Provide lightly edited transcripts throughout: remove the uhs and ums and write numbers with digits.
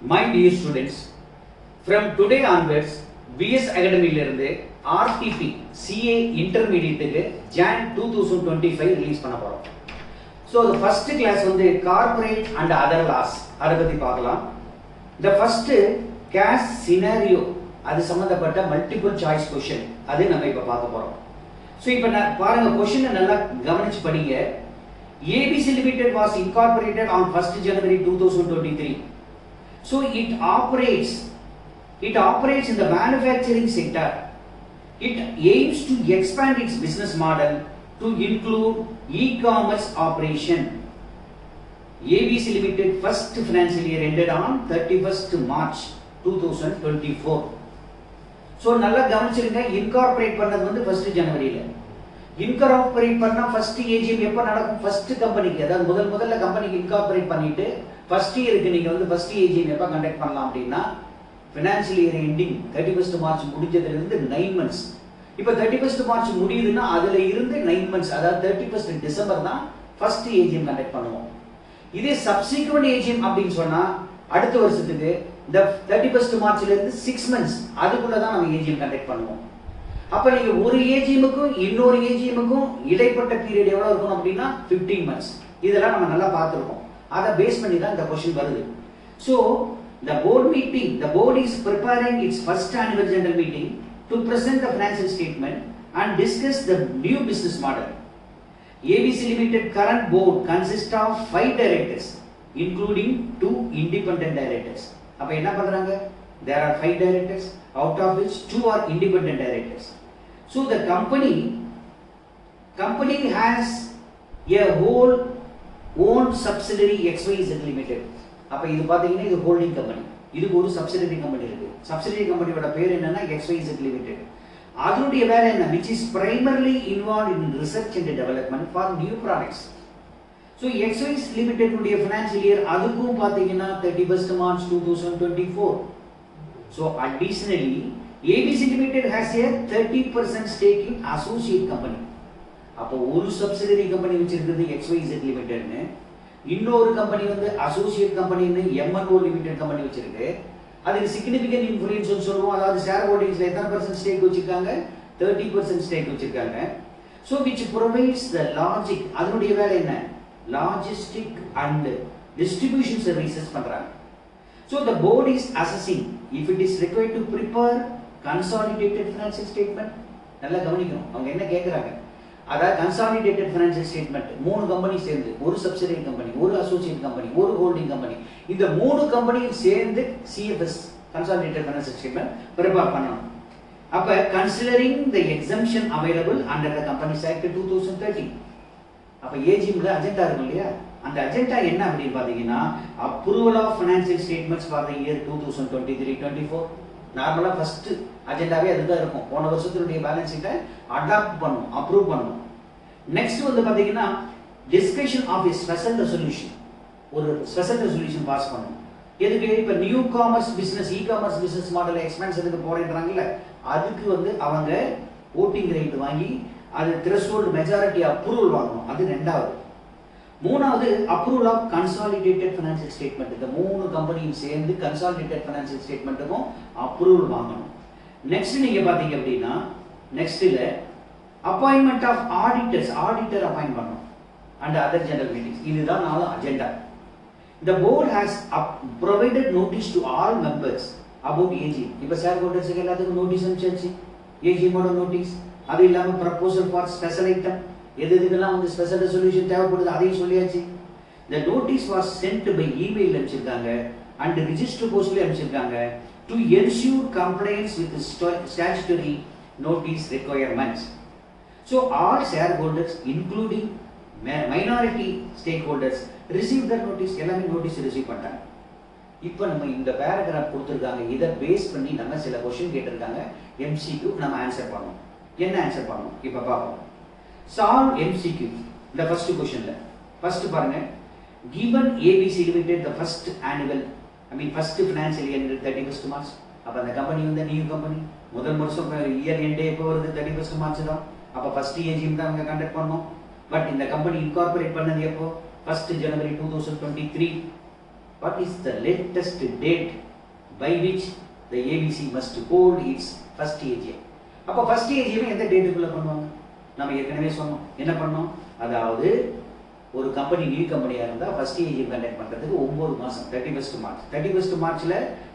My dear students, from today onwards, BS Academy lerunde RTP CA Intermediate Jan 2025 release பண்ண போறோம். So the first class வந்து corporate and other laws அத பத்தி பார்க்கலாம். The first case scenario அது சம்பந்தப்பட்ட multiple choice question அது நம்ம இப்ப பார்க்க போறோம். So இப்ப பாருங்க question நல்லா கவனிச்சு படிங்க. ABC Limited was incorporated on 1st January 2023. So it operates in the manufacturing sector. It aims to expand its business model to include e-commerce operation. ABC Limited first financial year ended on 31st March 2024. So நல்லா கவனிச்சிருங்க, incorporate பண்ணது வந்து 1st January-ல. Incorporate பண்ணா first AGM எப்ப நடக்கும்? first கம்பெனிக்கு, அதாவது முதல்ல கம்பெனிக்கு incorporate பண்ணிட்டு first இயருக்கு நீங்க வந்து first AGM எப்ப கண்டக்ட் பண்ணலாம் அப்படின்னா financial year ending 31st March முடிஞ்சதுல இருந்து 9 months. இப்போ 31st March முடியுதுன்னா அதுல இருந்து 9 months, அதாவது 31st December தான் first AGM கண்டக்ட் பண்ணுவோம். இதே subsequent AGM அப்படின்னு சொன்னா அடுத்த வருஷத்துக்கு இந்த 31st Marchல இருந்து 6 months அதுக்குள்ள தான் நம்ம AGM கண்டக்ட் பண்ணுவோம். அப்ப நீங்க ஒரு AGM-க்கும் இன்னொரு AGM-க்கும் இடைப்பட்ட பீரியட் எவ்வளவு இருக்கும் அப்படின்னா 15 months. இதெல்லாம் நம்ம நல்லா பார்த்திருக்கோம். அதை பேஸ் பண்ணி தான் இந்த क्वेश्चन வருது. So the board is preparing its first annual general meeting to present the financial statement and discuss the new business model. ABC Limited current board consists of 5 directors including 2 independent directors. அப்ப என்ன பண்றாங்க? There are 5 directors, out of which 2 are independent directors. So the company has a whole owned subsidiary XYZ Limited. அப்ப இது பாத்தீங்கன்னா இது holding company, இதுக்கு ஒரு subsidiary company இருக்கு. சப்சிடரி கம்பெனியோட பேர் என்னன்னா XYZ Limited. அதனுடைய வேலை என்ன? which is primarily involved in research and development for new products. So XYZ Limited உடைய financial year அதுக்கும் பாத்தீங்கன்னா 31st March 2024. So additionally ABC Limited has a 30% stake in associate company. அப்போ ஒரு சப்சிடரி கம்பெனி வச்சிருக்கிறது XYZ Limited னு, இன்னொரு company வந்து associate கம்பெனின்னு MNO Limited company வச்சிருக்கு. அதுக்கு சிக்னிஃபிகன்ட் இன்ஃப்ளூயன்ஸ் சொல்லுவோம். அதாவது ஷேர் ஹோல்டிங்ஸ்ல எத்தனை % ஸ்டேக் வச்சிருக்காங்க? 30% ஸ்டேக் வச்சிருக்காங்க. So which provides the logic, அதனுடைய வேலை என்ன? லாஜிஸ்டிக் அண்ட் டிஸ்ட்ரிபியூஷன் சர்வீசஸ் பண்றாங்க. So the board is assessing if it is required to prepare consolidated financial statement. நல்லா கவனிக்கணும், அவங்க என்ன கேக்குறாங்க. அதாவது கன்சாலிடேட்டட் ஃபைனான்சியல் ஸ்டேட்மெண்ட் 3 கம்பெனி சேர்ந்து, ஒரு சப்சிடரி கம்பெனி, ஒரு அசோசியேட் கம்பெனி, ஒரு ஹோல்டிங் கம்பெனி, இந்த 3 கம்பெனியும் சேர்ந்து CFS consolidated financial statement prepare பண்ணணும். அப்ப considering the exemption available under the companies act 2013. அப்ப ஏஜிஎம்ல அஜெண்டா இருக்கும் இல்லையா, அந்த அஜெண்டா என்ன அப்படின்னு பாத்தீங்கன்னா approval of financial statements for the year 2023-24. நார்மலா ஃபர்ஸ்ட் அஜெண்டாவே அதுதான் இருக்கும். போன வருஷத்துடைய பேலன்ஸ் ஷீட்டை அடாப்ட் பண்ணணும், அப்ரூவ் பண்ணணும். நெக்ஸ்ட் வந்து பாத்தீங்கன்னா discussion of a special resolution, ஒரு ஸ்பெஷல் ரெசல்யூஷன் பாஸ் பண்ணணும். எதுக்கு? இப்ப new commerce business, e-commerce business model எக்ஸ்பான்ஷனுக்கு போறேன்றாங்கல்ல, அதுக்கு வந்து அவங்க ஓட்டிங் ரைட் வாங்கி அது த்ரெஷ்ஹோல்ட் மெஜாரிட்டி அப்ரூவல் வாங்கணும். அது ரெண்டாவது. மூணாவது approval of consolidated financial statement. இந்த 3 கம்பெனியும் சேர்ந்து கன்சாலிடேட்டட் ஃபைனான்சியல் ஸ்டேட்மெண்ட்டுக்கும் அப்ரூவல் வாங்கணும். நெக்ஸ்ட் நீங்க பாத்தீங்க அப்படின்னா நெக்ஸ்ட்ல appointment of auditors, auditor appoint பண்ணணும் அண்ட் அதர் ஜெனரல் மீட்டிங்ஸ். இதுதான் 4 agenda. The board has provided notice to all members about AGM. இப்ப ஷேர் ஹோல்டர்ஸ்க்கு எல்லாத்துக்கும் நோட்டீஸ் அனுப்பிச்சாச்சு, AGM ஓட நோட்டீஸ். அது இல்லாம ப்ரொபோசல் ஃபார் ஸ்பெஷல் ஐட்டம், எதுக்கெல்லாம் வந்து ஸ்பெஷல் ரெசல்யூஷன் தேவைப்படுது அதையும் சொல்லியாச்சு. The notice was sent by email அனுப்பிச்சிருக்காங்க and register postல அனுப்பிச்சிருக்காங்க to ensure compliance with the statutory notice requirements. So all shareholders including minority stakeholders received the notice. எல்லாமே notice receive பண்ணிட்டாங்க. இப்போ நம்ம இந்த பேராகிராஃப் கொடுத்திருக்காங்க, இத பேஸ் பண்ணி நம்ம சில क्वेश्चन கேட்டிருக்காங்க. MCQ நம்ம ஆன்சர் பண்ணனும். என்ன ஆன்சர் பண்ணனும் இப்ப பாப்போம். Solve MCQ. The first questionல first பாருங்க, given ABC Limited the first financial year ended 31st March. அப்ப அந்த கம்பெனி வந்து நியூ கம்பெனி, முதல் வருஷம் இயர் எண்டே எப்போ வருது? 31st March தான். அப்ப ஃபர்ஸ்ட் ஏஜிஎம் தான் அவங்க கண்டக்ட் பண்ணோம். பட் இந்த கம்பெனி இன்கார்பரேட் பண்ணது எப்போ? 1st January 2023. what is the latest date by which the ABC must hold its first AGM. அப்போ first AGM எந்த டேட்டுக்குள்ள பண்ணுவாங்க? நம்ம ஏற்கனவே சொன்னோம். என்ன பண்ணோம்? அதாவது ஒரு கம்பெனி நியூ கம்பெனியா இருந்தா ஃபர்ஸ்ட் AGM கண்டக்ட் பண்றதுக்கு 9 மாசம் 31st மார்ச். 31st மார்ச்ல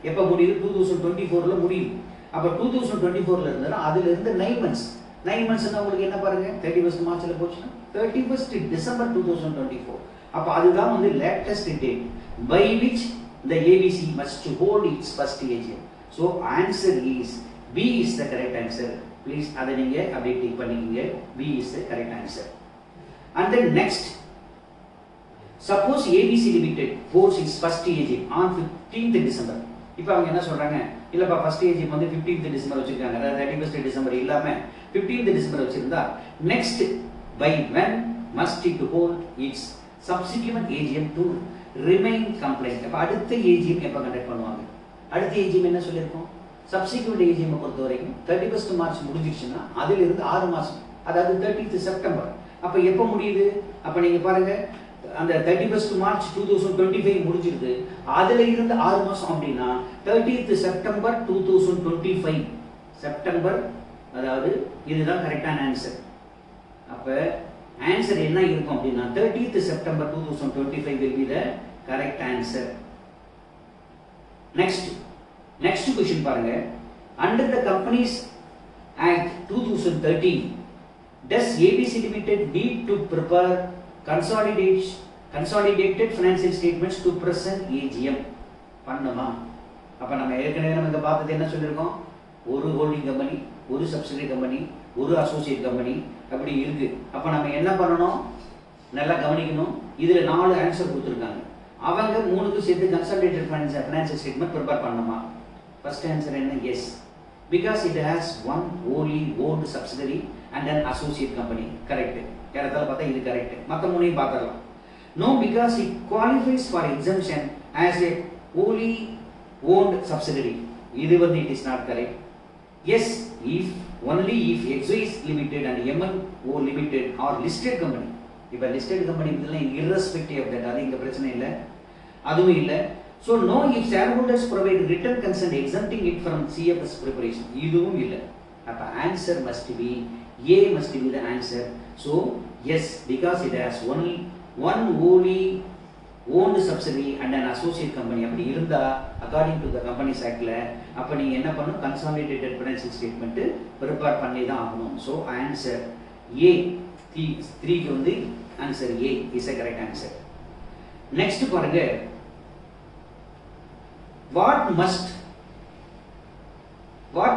எப்ப முடியுது? 2024ல முடியுது. அப்ப 2024ல இருந்தா அதுல இருந்து 9 months. 9 monthsனா உங்களுக்கு என்ன பாருங்க? 31st மார்ச்ல போச்சுனா 31st டிசம்பர் 2024. அப்ப அதுதான் வந்து latest date by which the ABC must hold its first AGM. So answer is B is the correct answer. Please அதை நீங்க அப்படியே டிக் பண்ணிக்கங்க. B is the correct answer. And then next, suppose ABC Limited holds its first AGM on 15th December. இப்போ அவங்க என்ன சொல்றாங்க? இல்லப்பா first AGM வந்து 15th December வச்சிருக்காங்க. அதாவது 31st December இல்லாம 15th December வச்சிருந்தா next by when must it hold its subsequent AGM to remain compliant. அப்ப அடுத்த AGM எப்ப கண்டக்ட் பண்ணுவாங்க? அடுத்த AGM என்ன சொல்லிருக்கோம்? subsequent AGM பொறுத்த வரைக்கும் 31st மார்ச் முடிஞ்சிருச்சுன்னா அதில இருந்து 6 மாசம், அதாவது 30th செப்டம்பர். அப்ப எப்ப முடியுது? அப்ப நீங்க பாருங்க, அந்த 31st மார்ச் 2025 முடிஞ்சிருது, அதுல இருந்து 6 மாசம் அப்படின்னா 30th செப்டம்பர் 2025 செப்டம்பர், அதாவது இதுதான் கரெக்டான ஆன்சர். அப்ப ஆன்சர் என்ன இருக்கும் அப்படின்னா 30th September 2025 will be the correct answer. Next question பாருங்க. Under the Companies Act 2013, does ABC Limited need to prepare consolidated financial statements to present AGM? பண்ணுமா? அப்ப நம்ம ஏற்கனவே நம்ம இங்க பார்த்தது என்ன சொல்லிருக்கோம்? ஒரு ஹோல்டிங் கம்பெனி, ஒரு சப்சிடரி கம்பெனி, ஒரு அசோசியேட் கம்பெனி அப்படி இருக்கு. அப்ப நம்ம என்ன பண்ணணும்? நல்லா கவனிக்கணும். இதுல 4 ஆன்சர் கொடுத்திருக்காங்க. அவங்க 3க்கு சேர்த்து கன்சாலிடேட்டட் ஃபைனான்சியல் ஸ்டேட்மென்ட் ப்ரிப்பேர் பண்ணணுமா? ஃபர்ஸ்ட் ஆன்சர் என்ன? Yes, because it has one wholly owned subsidiary and an associate company. Correct. ஏறத்தால பார்த்தா இது கரெக்ட். மத்த 3ஐயும் பார்த்தறலாம். No, because it qualifies for exemption as a wholly owned subsidiary. இது வந்து it is not correct. Yes, if only if XYZ Limited and MNO Limited are listed company. இப்ப listed company இதெல்லாம் irrespective of that, அது இங்க பிரச்சனை இல்ல, அதுவும் இல்ல. So no, if shareholders provide written consent exempting it from CFS preparation, இதுவும் இல்ல. அப்ப answer must be A, must be the answer. So yes, because it has one wholly owned subsidiary and an associate company அப்படி இருந்தா according to the Companies Actல அப்ப நீங்க என்ன பண்ணணும்? consolidated financial statement prepare பண்ணி தான் ஆகணும். So answer A, 3 க்கு வந்து answer A is a correct answer. Next பாருங்க, what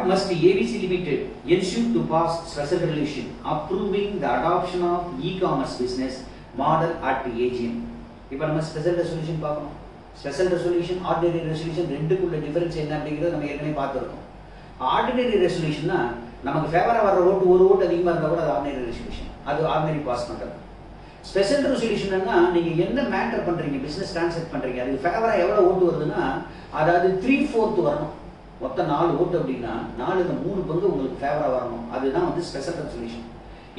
must ABC Limited ensure to pass special resolution approving the adoption of e-commerce business model at AGM? இப்போ நம்ம special resolution பார்க்கணும். Special resolution, ordinary resolution ரெண்டுக்குள்ள difference என்ன அப்படிங்கறத நம்ம ஏற்கனவே பார்த்திருக்கோம். ஆர்டினரி ரெசல்யூஷன்னா நமக்கு ஃபேவரா வர ஓட்டு ஒரு ஓட்டு அதிகமா இருந்தா கூட அது ஆர்டினரி ரெசல்யூஷன், அது ஆர்டினரி பாஸ் பண்றது. ஸ்பெஷல் ரெசல்யூஷன்னா நீங்க என்ன மேட்டர் பண்றீங்க, பிசினஸ் டிரான்சாக்ட் பண்றீங்க, அதுக்கு ஃபேவரா எவ்வளவு ஓட்டு வருதுன்னா அதாவது 3/4 வரணும். மொத்தம் 4 ஓட்டு அப்படின்னா 4ல 3 பங்கு உங்களுக்கு ஃபேவரா வரணும். அதுதான் வந்து ஸ்பெஷல் ரெசல்யூஷன்.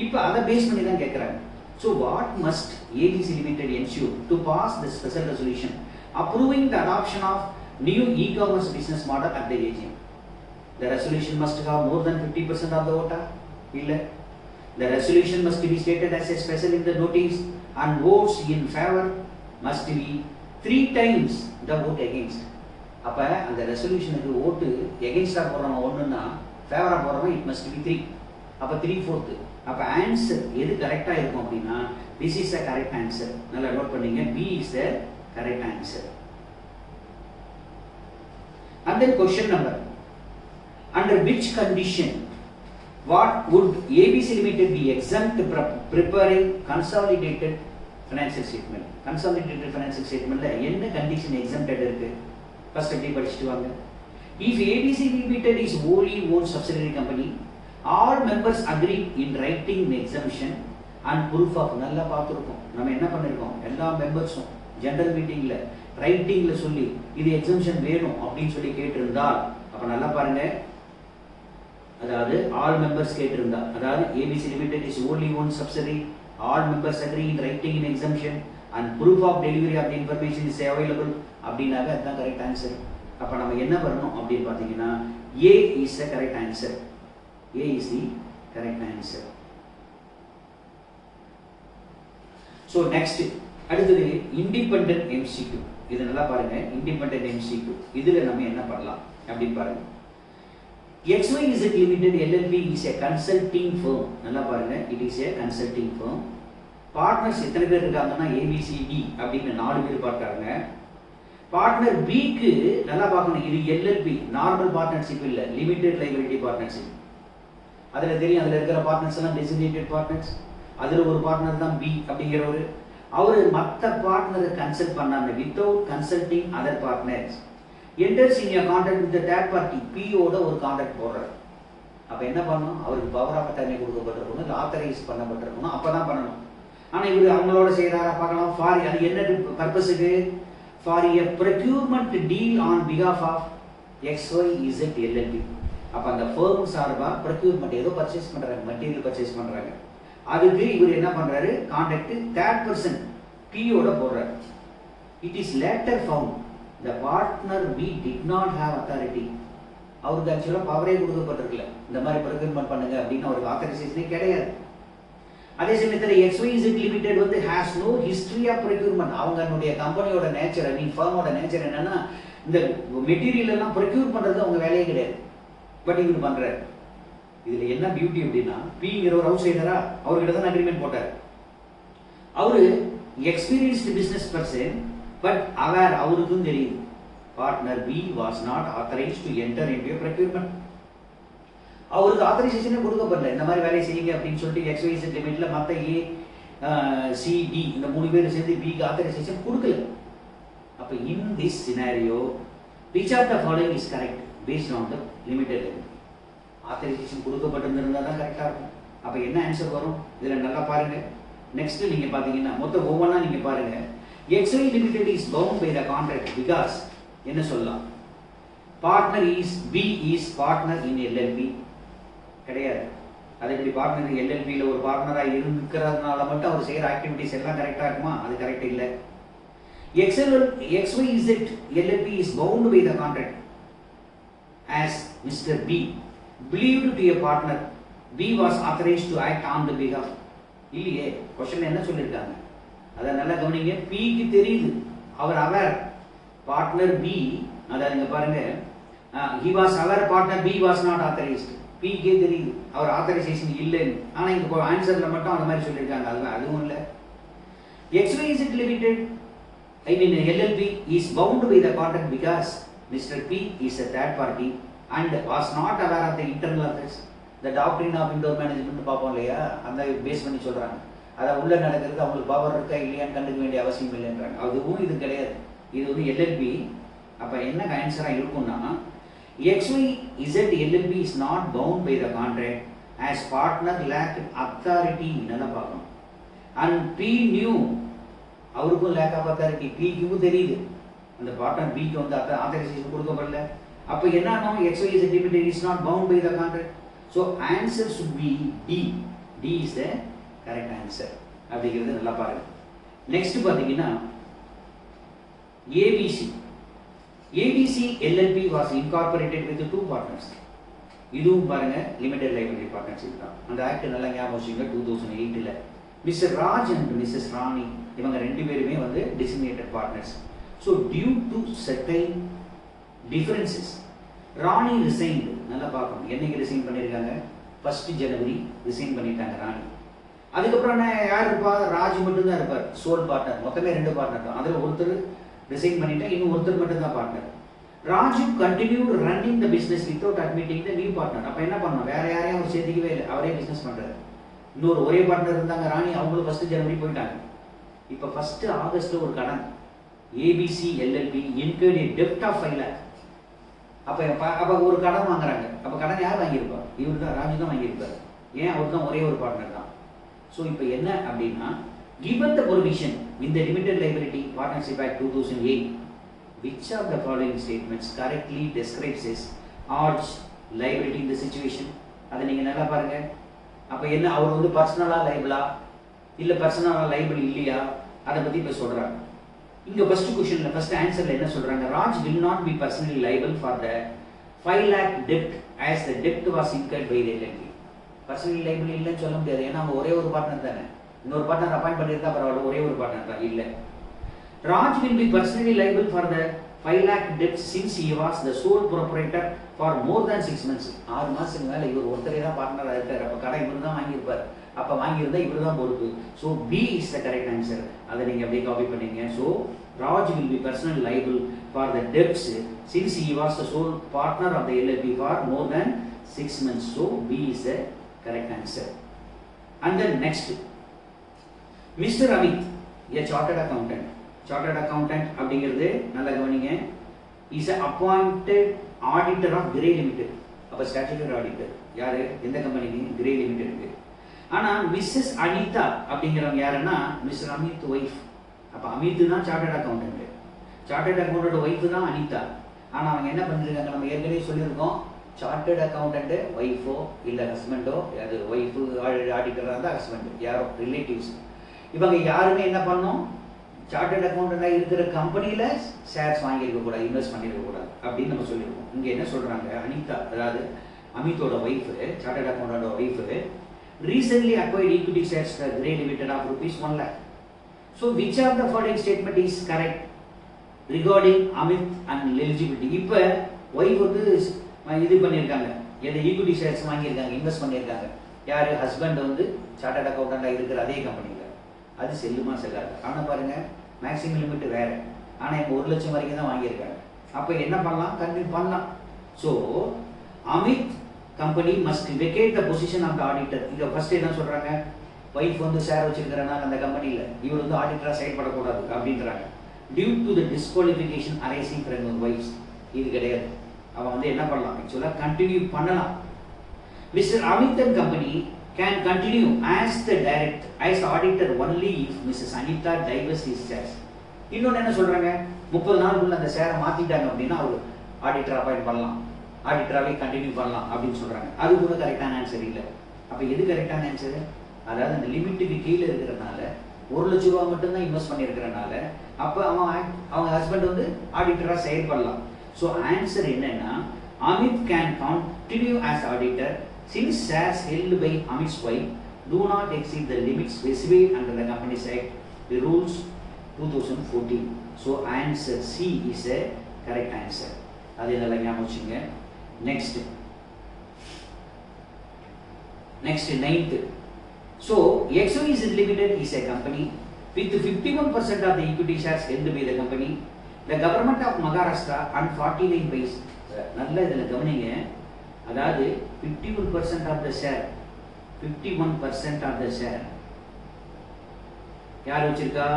இப்போ அதை பேஸ் பண்ணி தான் கேட்கறாங்க. So what must ABC Limited ensure to pass the special resolution approving the adoption of new e-commerce business model at the AGM? The resolution must have more than 50% of the vote. illa. The resolution must be stated as a special in the notice and votes in favor must be 3 times the vote against. அப்ப அந்த ரெசல்யூஷனுக்கு ஓட்டு எகைன்ஸ்டா போறவங்க ஒண்ணுன்னா ஃபேவரா போறவங்க it must be 3. அப்ப 3/4. அப்ப answer எது கரெக்டா இருக்கும் அப்படின்னா this is the correct answer. நல்லா நோட் பண்ணீங்க, B is the correct answer. And then question number, under which condition what would ABC Limited be exempt preparing consolidated financial statement? Consolidated financial statementல என்ன condition exempted இருக்கு? First எப்படி படிச்சிட்டு வாங்க. If ABC Limited is wholly owned subsidiary company, all members agree in writing the exemption and proof of. நல்லா பார்த்துருக்கோம், நம்ம என்ன பண்ணிருக்கோம், எல்லா மெம்பர்ஸும் ஜெனரல் மீட்டிங்ல ரைட்டிங்ல சொல்லி இது எக்ஸம்ஷன் வேணும் அப்படின்னு சொல்லி கேட்டிருந்தால், அப்ப நல்லா பாருங்க, அதாவது ஆல் மெம்பர்ஸ் கேட்டிருந்தா, அதாவது ABC Limited is wholly owned subsidiary, all members agree in writing in exemption and proof of delivery of the information is available அப்படினாக அதுதான் கரெக்ட் ஆன்சர். அப்ப நம்ம என்ன பண்ணணும் அப்படினு பாத்தீங்கன்னா A is the correct answer. A is the correct answer. So next அடுத்தது independent MCQ. இது நல்லா பாருங்க, independent MCQ. இதுல நம்ம என்ன பண்ணலாம் அப்படினு பாருங்க. XYZ Limited LLP is a consulting firm. நல்லா பாருங்க, it is a consulting firm. Partners எத்தனை பேர் இருக்காங்கன்னா ABCD அப்படினு 4 பேர் பார்க்கறாங்க. பார்ட்னர் B க்கு நல்லா பார்க்கணும், இது LLP நார்மல் பார்ட்னர்ஷிப் இல்ல, லிமிடெட் லைபிலிட்டி பார்ட்னர்ஷிப். அதுல தெரியும், அதுல இருக்கிற பார்ட்னர்ஸ் எல்லாம் டெசிக்னேட்டட் பார்ட்னர்ஸ். அதுல ஒரு பார்ட்னர் தான் B அப்படிங்கிறவர். அவர் மற்ற பார்ட்னரை கன்சல்ட் பண்ணாம without consulting other partners enters in a contract with the third party. P ஓட ஒரு கான்ட்ராக்ட் போடுறார். அப்ப என்ன பண்ணணும், அவருக்கு பவர் ஆஃப் அட்டர்னி கொடுக்கப்பட்டிருக்கணும், இல்ல ஆத்தரைஸ் பண்ணப்பட்டிருக்கணும், அப்பதான் பண்ணணும். ஆனா இவரு அவங்களோட செய்யறாரா பார்க்கலாம். ஃபார் அது என்ன பர்பஸுக்கு, for a procurement deal on behalf of XYZ LLP. அப்ப அந்த firm சார்பா procurement ஏதோ பர்ச்சேஸ் பண்றாங்க, மெட்டீரியல் பர்ச்சேஸ் பண்றாங்க. அதுக்கு இவர் என்ன பண்றாரு, கான்ட்ராக்ட் third person P ஓட போடுறாரு. It is later found the partner B did not have authority. அவருக்கு ஆக்சுவலா பவரே கொடுக்கப்பட்டிருக்கல, இந்த மாதிரி procurement பண்ணுங்க அப்படின்னு அவருக்கு ஆத்தரைசேஷனே கிடையாது. அதே சமயத்துல XYZ Limited வந்து has no history of procurement. அவங்களுடைய கம்பெனியோட நேச்சர், ஐ மீன் ஃபர்மோட நேச்சர் என்னன்னா இந்த மெட்டீரியல் எல்லாம் ப்ரொக்யூர் பண்றது அவங்க வேலையே கிடையாது. பட் இவர் பண்றாரு. இதுல என்ன பியூட்டி அப்படின்னா, Pங்கிற ஒரு ஹவுஸ் சைடரா அவர்கிட்ட தான் அக்ரிமெண்ட் போட்டார். அவரு எக்ஸ்பீரியன்ஸ்டு பிசினஸ் பர்சன், பட் அவர் அவருக்கும் தெரியுது partner B was not authorized to enter into a procurement. அவருக்கு ஆத்தரைசேஷனே கொடுக்கப்படல, இந்த மாதிரி வேலையை செய்யுங்க அப்படின்னு சொல்லிட்டு XYZ லிமிட்ல மத்த A C D இந்த 3 பேர் சேர்ந்து B க்கு ஆத்தரைசேஷன் கொடுக்கல. அப்ப in this scenario which of the following is correct based on the limited limit? Authorisation கொடுக்கப்பட்டிருந்தா தான் கரெக்டா இருக்கும். அப்ப என்ன ஆன்சர் வரும், இதுல நல்லா பாருங்க. நெக்ஸ்ட் நீங்க பாத்தீங்கன்னா மொத்தம் ஒவ்வொன்றா நீங்க பாருங்க. XY Limited is bound by the contract because என்ன சொல்லலாம், partner is B is partner in LLP கிடையாது. அதே மாதிரி பார்ட்னர் LLP ல ஒரு பார்ட்னரா இருக்கிறதுனால மட்டும் அவர் செய்யற ஆக்டிவிட்டிஸ் எல்லாம் கரெக்டா இருக்குமா, அது கரெக்ட் இல்ல. XYZ LLP is bound by the contract as Mr. B believed to a partner B was authorized to act on the behalf. இல்லையே, क्वेश्चन என்ன சொல்லிருக்காங்க அத நல்லா கவனிங்க. P க்கு தெரியுது, அவர் அவர் பார்ட்னர் B, அத நீங்க பாருங்க, he was aware partner B was not authorized. P க்கு தெரியுது அவர் ஆத்தரைசேஷன் இல்லன்னு, ஆனா இங்க ஆன்சர்ல மட்டும் அந்த மாதிரி சொல்லிருக்காங்க. அதுவும் இல்ல. XYZ Limited I mean LLP is bound by the contract because Mr. P is a third party and was not aware of the internal affairs. The doctrine of indoor management பாப்போம் இல்லையா, அந்த பேஸ் பண்ணி சொல்றாங்க. அத உள்ள நடக்கிறது அவங்களுக்கு power இருக்கா இல்லையான்னு கண்டுக்க வேண்டிய அவசியம் இல்லைன்றாங்க. அதுவும் இது கிடையாது, இது வந்து LLP. அப்ப என்ன ஆன்சரா இருக்கும்னா XYZ LLP is not bound by the contract as partner lacked authority. நல்லா பார்க்கணும். And P knew, அவருக்கும் lack of authority. P க்கு தெரியுது அந்த பார்ட்னர் B க்கு வந்து ஆத்தரைசேஷன் கொடுக்கப்படல. அப்ப என்னன்னா XYZ Limited is not bound by the contract. So answer should be D. D is the correct answer. அப்படிங்கிறது நல்லா பாருங்க. நெக்ஸ்ட் பாத்தீங்கன்னா ABC LLP was incorporated with two partners. இதுவும் பாருங்க லிமிடெட் லைபிலிட்டி பார்ட்னர்ஷிப் தான். அந்த ஆக்ட் நல்லா ஞாபகம் வச்சுங்க. 2008ல Mr Raj and Mrs Rani இவங்க ரெண்டு பேருமே வந்து designated partners. So due to certain differences Rani resigned. நல்லா பார்க்கணும், என்னைக்கு ரிசைன் பண்ணியிருக்காங்க, 1 ஜனவரி ரிசைன் பண்ணிட்டாங்க ராணி. அதுக்கப்புறம் யார் இருப்பா, ராஜ் மட்டும்தான் இருப்பார் சோல் பார்ட்னர். மொத்தமே 2 பார்ட்னர் தான், அதில் ஒருத்தர் ரிசைன் பண்ணிட்டா இன்னும் ஒருத்தர் மட்டும்தான் partner. Raju continued running the business without admitting the new partner. அப்போ என்ன பண்ணணும், வேற யாரையும் அவர் சேர்த்துக்கவே இல்லை, அவரே பிஸ்னஸ் பண்றாரு. இன்னொரு ஒரே பார்ட்னர் இருந்தாங்க ராணி, அவங்களும் 1 ஜனவரி போயிட்டாங்க. இப்போ 1 ஆகஸ்ட்ல ஒரு கடன் ABC LLP incurred a debt of 5 lakh. அப்ப ஒரு கடன் வாங்குறாங்க. அப்ப கடன் யார் வாங்கியிருப்பா, இவர் தான், ராஜு தான் வாங்கியிருப்பாரு. ஏன், அவர் தான் ஒரே ஒரு பார்ட்னர் தான். ஸோ இப்போ என்ன அப்படின்னா, given the provision in the Limited Liability Partnership Act 2008, which of the following statements correctly describes his arch liability in the situation? அதை நீங்க நல்லா பாருங்க. அப்ப என்ன, அவர் வந்து பர்சனலா லைபிளா இல்ல பர்சனலா லைபிள் இல்லையா, அதை பத்தி இப்ப சொல்றாங்க. இங்க ஃபர்ஸ்ட் क्वेश्चनல ஃபர்ஸ்ட் ஆன்சர்ல என்ன சொல்றாங்க? Raj will not be personally liable for the 5 lakh debt as the debt was incurred by the LLP. personally liable இல்லன்னு சொல்ல முடியாது. ஏன்னா அவங்க ஒரே ஒரு பார்ட்னர் தானே. இன்னொரு பார்ட்னர் அப்பாயிண்ட் பண்ணிருந்தா பரவாயில்ல, ஒரே ஒரு பார்ட்னர் தான் இல்ல. Raj will be personally liable for the 5 lakh debt since he was the sole proprietor for more than 6 months. 6 மாசத்துக்கு மேல இவர் ஒருத்தரே தான் பார்ட்னரா இருக்காரு. அப்ப கடை இவர் தான் வாங்கி இருப்பார். அப்ப வாங்கி இருந்தா இவர் தான் பொறுப்பு. So B is the correct answer. அதை நீங்க அப்படியே காப்பி பண்ணீங்க. So Raj will be personally liable for the debts since he was the sole partner of the LLP for more than 6 months. So B is the correct answer. And then next, Mr. Amit, a chartered accountant. Chartered accountant அப்படிங்கிறது நல்லா கவனிங்க. is a appointed auditor of Grey Limited. அப்ப statutory auditor யாரு? எந்த கம்பெனிக்கு? Grey Limited க்கு. ஆனா Mrs Anitha அப்படிங்கிறவங்க யாருன்னா மிஸ்டர் அமித் ஒய்ஃப். அப்ப அமித் தான் chartered accountant. Chartered accountant wife தான் அனிதா. ஆனா அவங்க என்ன பண்ணிருக்காங்க? நம்ம ஏற்கனவே சொல்லியிருக்கோம், சார்ட்டர்ட் அக்கவுண்டன்ட் ஒய்ஃபோ இல்ல ஹஸ்பண்டோ, அது ஒய்ஃப் ஆடிட்டரா இருந்தா ஹஸ்பண்ட், யாரோ ரிலேட்டிவ்ஸ். இவங்க யாருமே என்ன பண்ணோம்? சார்ட்டர்ட் அக்கவுண்டண்டா இருக்கிற கம்பெனில ஷேர்ஸ் வாங்கியிருக்க கூடாது, இன்வெஸ்ட் பண்ணிருக்க கூடாது அப்படின்னு நம்ம சொல்லியிருக்கோம். இங்க என்ன சொல்றாங்க? அனிதா, அதாவது அமித்தோட wife, chartered accountant wife recently acquired equity shares for Grey Limited of rupees 1 lakh. So which of the following statement is correct regarding Amit and eligibility? இப்ப ஒய்ஃப் வந்து இது பண்ணிருக்காங்க, எந்த ஈக்விட்டி ஷேர்ஸ் வாங்கியிருக்காங்க, இன்வெஸ்ட் பண்ணியிருக்காங்க. யாரு? ஹஸ்பண்ட் வந்து chartered அக்கவுண்டண்டா இருக்கிற அதே கம்பெனில. அது செல்லுமா செல்லாது? ஆனா பாருங்க, மேக்ஸிமம் லிமிட் வேற. ஆனா இப்போ 1 லட்சம் வரைக்கும் தான் வாங்கியிருக்காங்க. அப்ப என்ன பண்ணலாம்? கண்டினியூ பண்ணலாம். So Amit company must vacate the position of the auditor. இங்க ஃபர்ஸ்ட் என்ன சொல்றாங்க? வைஃப் வந்து ஷேர் வச்சிருக்கறனால அந்த கம்பெனில இவர் வந்து ஆடிட்டரா செயல்படக்கூடாது அப்படின்றாங்க. due to the disqualification arising from his wife. இது கிடையாது. அவன் வந்து என்ன பண்ணலாம்? ஆக்சுவலா கண்டினியூ பண்ணலாம். Mr. Amit and company can continue as the auditor only if Mrs. Anita divests his shares. இன்னொன்னு என்ன சொல்றாங்க? 30 நாளுக்குள்ள அந்த ஷேரை மாத்திட்டாங்க அப்படின்னா அவர் ஆடிட்டர் அப்பாயிண்ட் பண்ணலாம், ஆடிட்டராவே கண்டினியூ பண்ணலாம் அப்படின்னு சொல்றாங்க. அது கூட கரெக்டான ஆன்சர் இல்ல. அப்ப எது கரெக்டான ஆன்சர்? அதாவது அந்த லிமிட்டுக்கு கீழே இருக்கிறனால 1 லட்சம் ரூபாய் மட்டும் தான் இன்வெஸ்ட் பண்ணியிருக்கிறனால அப்ப அவங்க ஹஸ்பண்ட் வந்து ஆடிட்டரா செயல்படலாம். ஸோ ஆன்சர் என்னன்னா, Amit can continue as auditor since shares held by Amit's wife do not exceed the limits specified under the Companies Act, the rules 2014. So answer C is a correct answer. அது நல்லா ஞாபகம் வச்சுங்க. Next 9th. So XYZ Limited is a company with 51% of the equity shares held by the company. The government of Maharashtra and 49 paise. நல்ல இதுல கவனிங்க. அதாவது 51% of the share, 51% of the share யார் வச்சிருக்கா?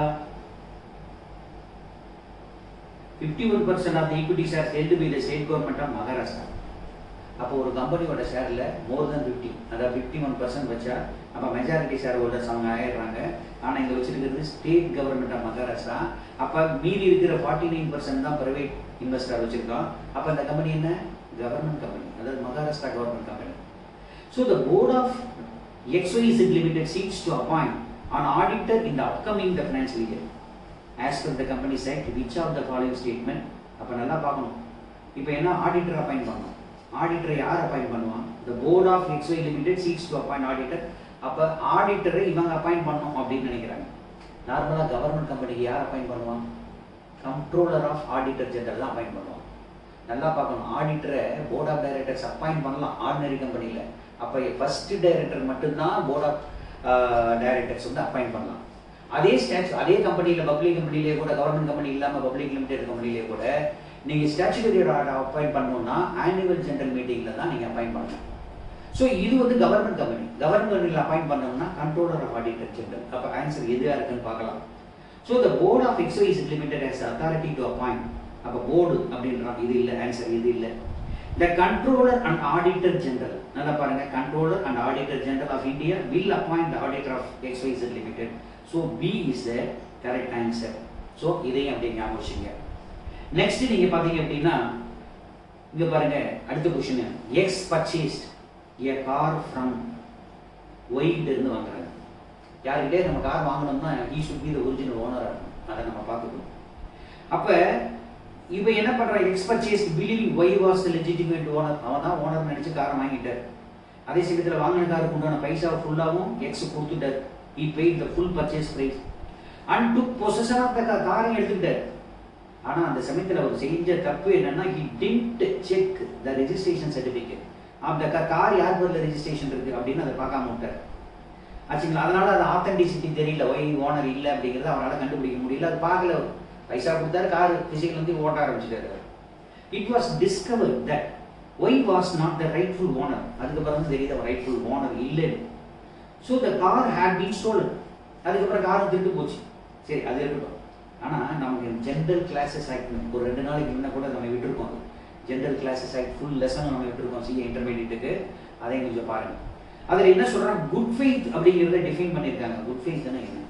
51% of the equity shares held by the state government of Maharashtra. அப்போ ஒரு கம்பெனியோட ஷேர்ல மோர் தென் 50, அதாவது 51% வச்சா அப்ப மெஜாரிட்டி ஷேர் ஹோல்டர்ஸ் அவங்க ஆயிடுறாங்க. ஆனா இங்க வச்சிருக்கிறது ஸ்டேட் கவர்மெண்ட் ஆஃப் மகாராஷ்டிரா. அப்ப மீதி இருக்கிற 49% தான் பிரைவேட் இன்வெஸ்டர் வச்சிருக்கோம். அப்ப இந்த கம்பெனி என்ன? கவர்மெண்ட் கம்பெனி, அதாவது Maharashtra government company. So the board of XYZ Limited seeks to appoint an auditor in the upcoming financial year. As per the Companies Act, which of the following statement? அப்ப நல்லா பார்க்கணும். இப்போ என்ன? Auditor appoint பண்ணணும். ஆடிட்டரை யார் appoint பண்ணுவான்? The board of XYZ Limited seeks to appoint auditor. அப்ப ஆடிட்டரை இவங்க அப்பாயிண்ட் பண்ணணும் அப்படின்னு நினைக்கிறாங்க. நார்மலா கவர்மெண்ட் கம்பெனிக்கு யார் அப்பாயிண்ட் பண்ணுவான்? கண்ட்ரோலர் ஆஃப் ஆடிட்டர் ஜெனரல் தான் அப்பாயிண்ட் பண்ணுவான். நல்லா பார்க்கணும். ஆடிட்டரை போர்ட் ஆஃப் டைரக்டர்ஸ் அப்பாயிண்ட் பண்ணலாம் ஆர்டினரி கம்பெனில. அப்ப ஃபர்ஸ்ட் டைரக்டர் மட்டும்தான் போர்ட் ஆஃப் டைரக்டர்ஸ் வந்து அப்பாயிண்ட் பண்ணலாம். அதே கம்பெனில பப்ளிக் கம்பெனிலே கூட, கவர்மெண்ட் கம்பெனி இல்லாம பப்ளிக் லிமிடெட் கம்பெனிலே கூட நீங்க ஸ்டாச்சுட்டரி அப்பாயிண்ட் பண்ணணும்னா ஆனுவல் ஜெனரல் மீட்டிங்ல தான் நீங்க அப்பாயிண்ட் பண்ணணும். ஸோ இது வந்து கவர்மெண்ட் கம்பெனி. கவர்மெண்ட் கம்பெனியில் அப்பாயிண்ட் பண்ணோம்னா கண்ட்ரோலர் ஆஃப் ஆடிட்டர் ஜெனரல். அப்ப ஆன்சர் எதுவா இருக்குன்னு பார்க்கலாம். So the board of XYZ Limited has authority to appoint. அப்ப போர்டு அப்படின்றான், இது இல்ல ஆன்சர், இது இல்ல. The controller and auditor general, நல்லா பாருங்க, controller and auditor general of India will appoint the auditor of XYZ Limited. So B is the correct answer. So இதையும் அப்படியே ஞாபகம் வச்சுங்க. நெக்ஸ்ட் நீங்க பாத்தீங்க அப்படின்னா இங்க பாருங்க அடுத்த question. X purchased a car from Y கிட்ட இருந்து வாங்குறாங்க. யாருக்கிட்டே நம்ம கார் வாங்கினோம்னா he should be the original owner. அதை நம்ம பார்த்துக்கணும். அப்போ இப்போ என்ன பண்ணுறான், X purchase believing Y was the legitimate owner, அவன் தான் ஓனர் நினச்சி காரை வாங்கிட்டார். அதே சமயத்தில் வாங்கின காருக்கு உண்டான பைசா ஃபுல்லாகவும் எக்ஸ் கொடுத்துட்டார். he paid the full purchase price and took possession of the car, காரையும் எடுத்துக்கிட்டார். ஆனால் அந்த சமயத்தில் அவர் செஞ்ச தப்பு என்னன்னா, he didn't check the registration certificate of the car. Car யார் பேரில் ரெஜிஸ்ட்ரேஷன் இருக்குது அப்படின்னு அதை பார்க்காம விட்டார் ஆச்சுங்களா. அதனால அது ஆத்தென்டிசிட்டி தெரியல, ஒய் ஓனர் இல்லை அப்படிங்கிறத அவரால் கண்டுபிடிக்க முடியல. அது பார்க்கல, பைசா கொடுத்தாரு, கார் பிசிக்கல் வந்து ஓட்ட ஆரம்பிச்சிட்டாரு. It was discovered that Y was not the rightful owner. அதுக்கப்புறம் தான் தெரியுது அவர் ரைட்ஃபுல் ஓனர் இல்லைன்னு. So the car had been stolen. அதுக்கப்புறம் கார் திருட்டு போச்சு. சரி, அது இருக்கட்டும். ஆனால் நமக்கு ஜென்ரல் கிளாஸஸ் ஆக்ட் ஒரு 2 நாளைக்கு முன்னே கூட நம்ம விட்டுருக்கோம். General classes act full lesson நம்ம விட்டுருக்கோம் சிஏ இன்டர்மீடியட்டுக்கு. அதையும் கொஞ்சம் பாருங்கள். அதில் என்ன சொல்கிறாங்க, குட் ஃபெய்த் அப்படிங்கிறத டிஃபைன் பண்ணியிருக்காங்க. குட் ஃபெய்த்னா என்ன?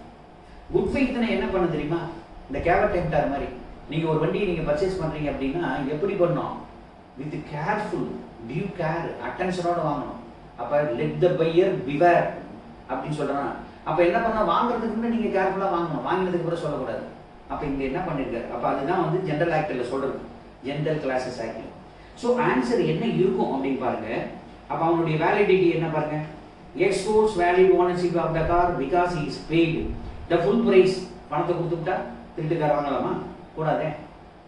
குட் ஃபெய்த்னா என்ன பண்ண தெரியுமா, இந்த கேவட் டெம்டார் மாதிரி நீங்கள் ஒரு வண்டியை நீங்கள் பர்ச்சேஸ் பண்ணுறீங்க அப்படின்னா எப்படி பண்ணணும், வித் கேர்ஃபுல், டியூ கேர், அட்டென்ஷனோட வாங்கணும். அப்போ லெட் த பையர் பிவேர் அப்படின்னு சொல்கிறான். அப்போ என்ன பண்ணால் வாங்குறதுக்கு முன்னாடி நீங்கள் கேர்ஃபுல்லாக வாங்கணும், வாங்கினதுக்கு கூட சொல்லக்கூடாது. அப்போ இங்கே என்ன பண்ணியிருக்காரு, அப்போ அதுதான் வந்து ஜென்ரல் ஆக்டில் சொல்கிறது, ஜென்ரல் கிளாஸஸ் ஆக்டில். ஸோ ஆன்சர் என்ன இருக்கும் அப்படின்னு பாருங்க. அப்போ அவனுடைய வேலிடிட்டி என்ன பாருங்க, exports valid ownership of the car because he is paid the full price. பணத்தை கொடுத்துட்டா திருட்டுக்கார வாங்கலாமா? கூடாதே.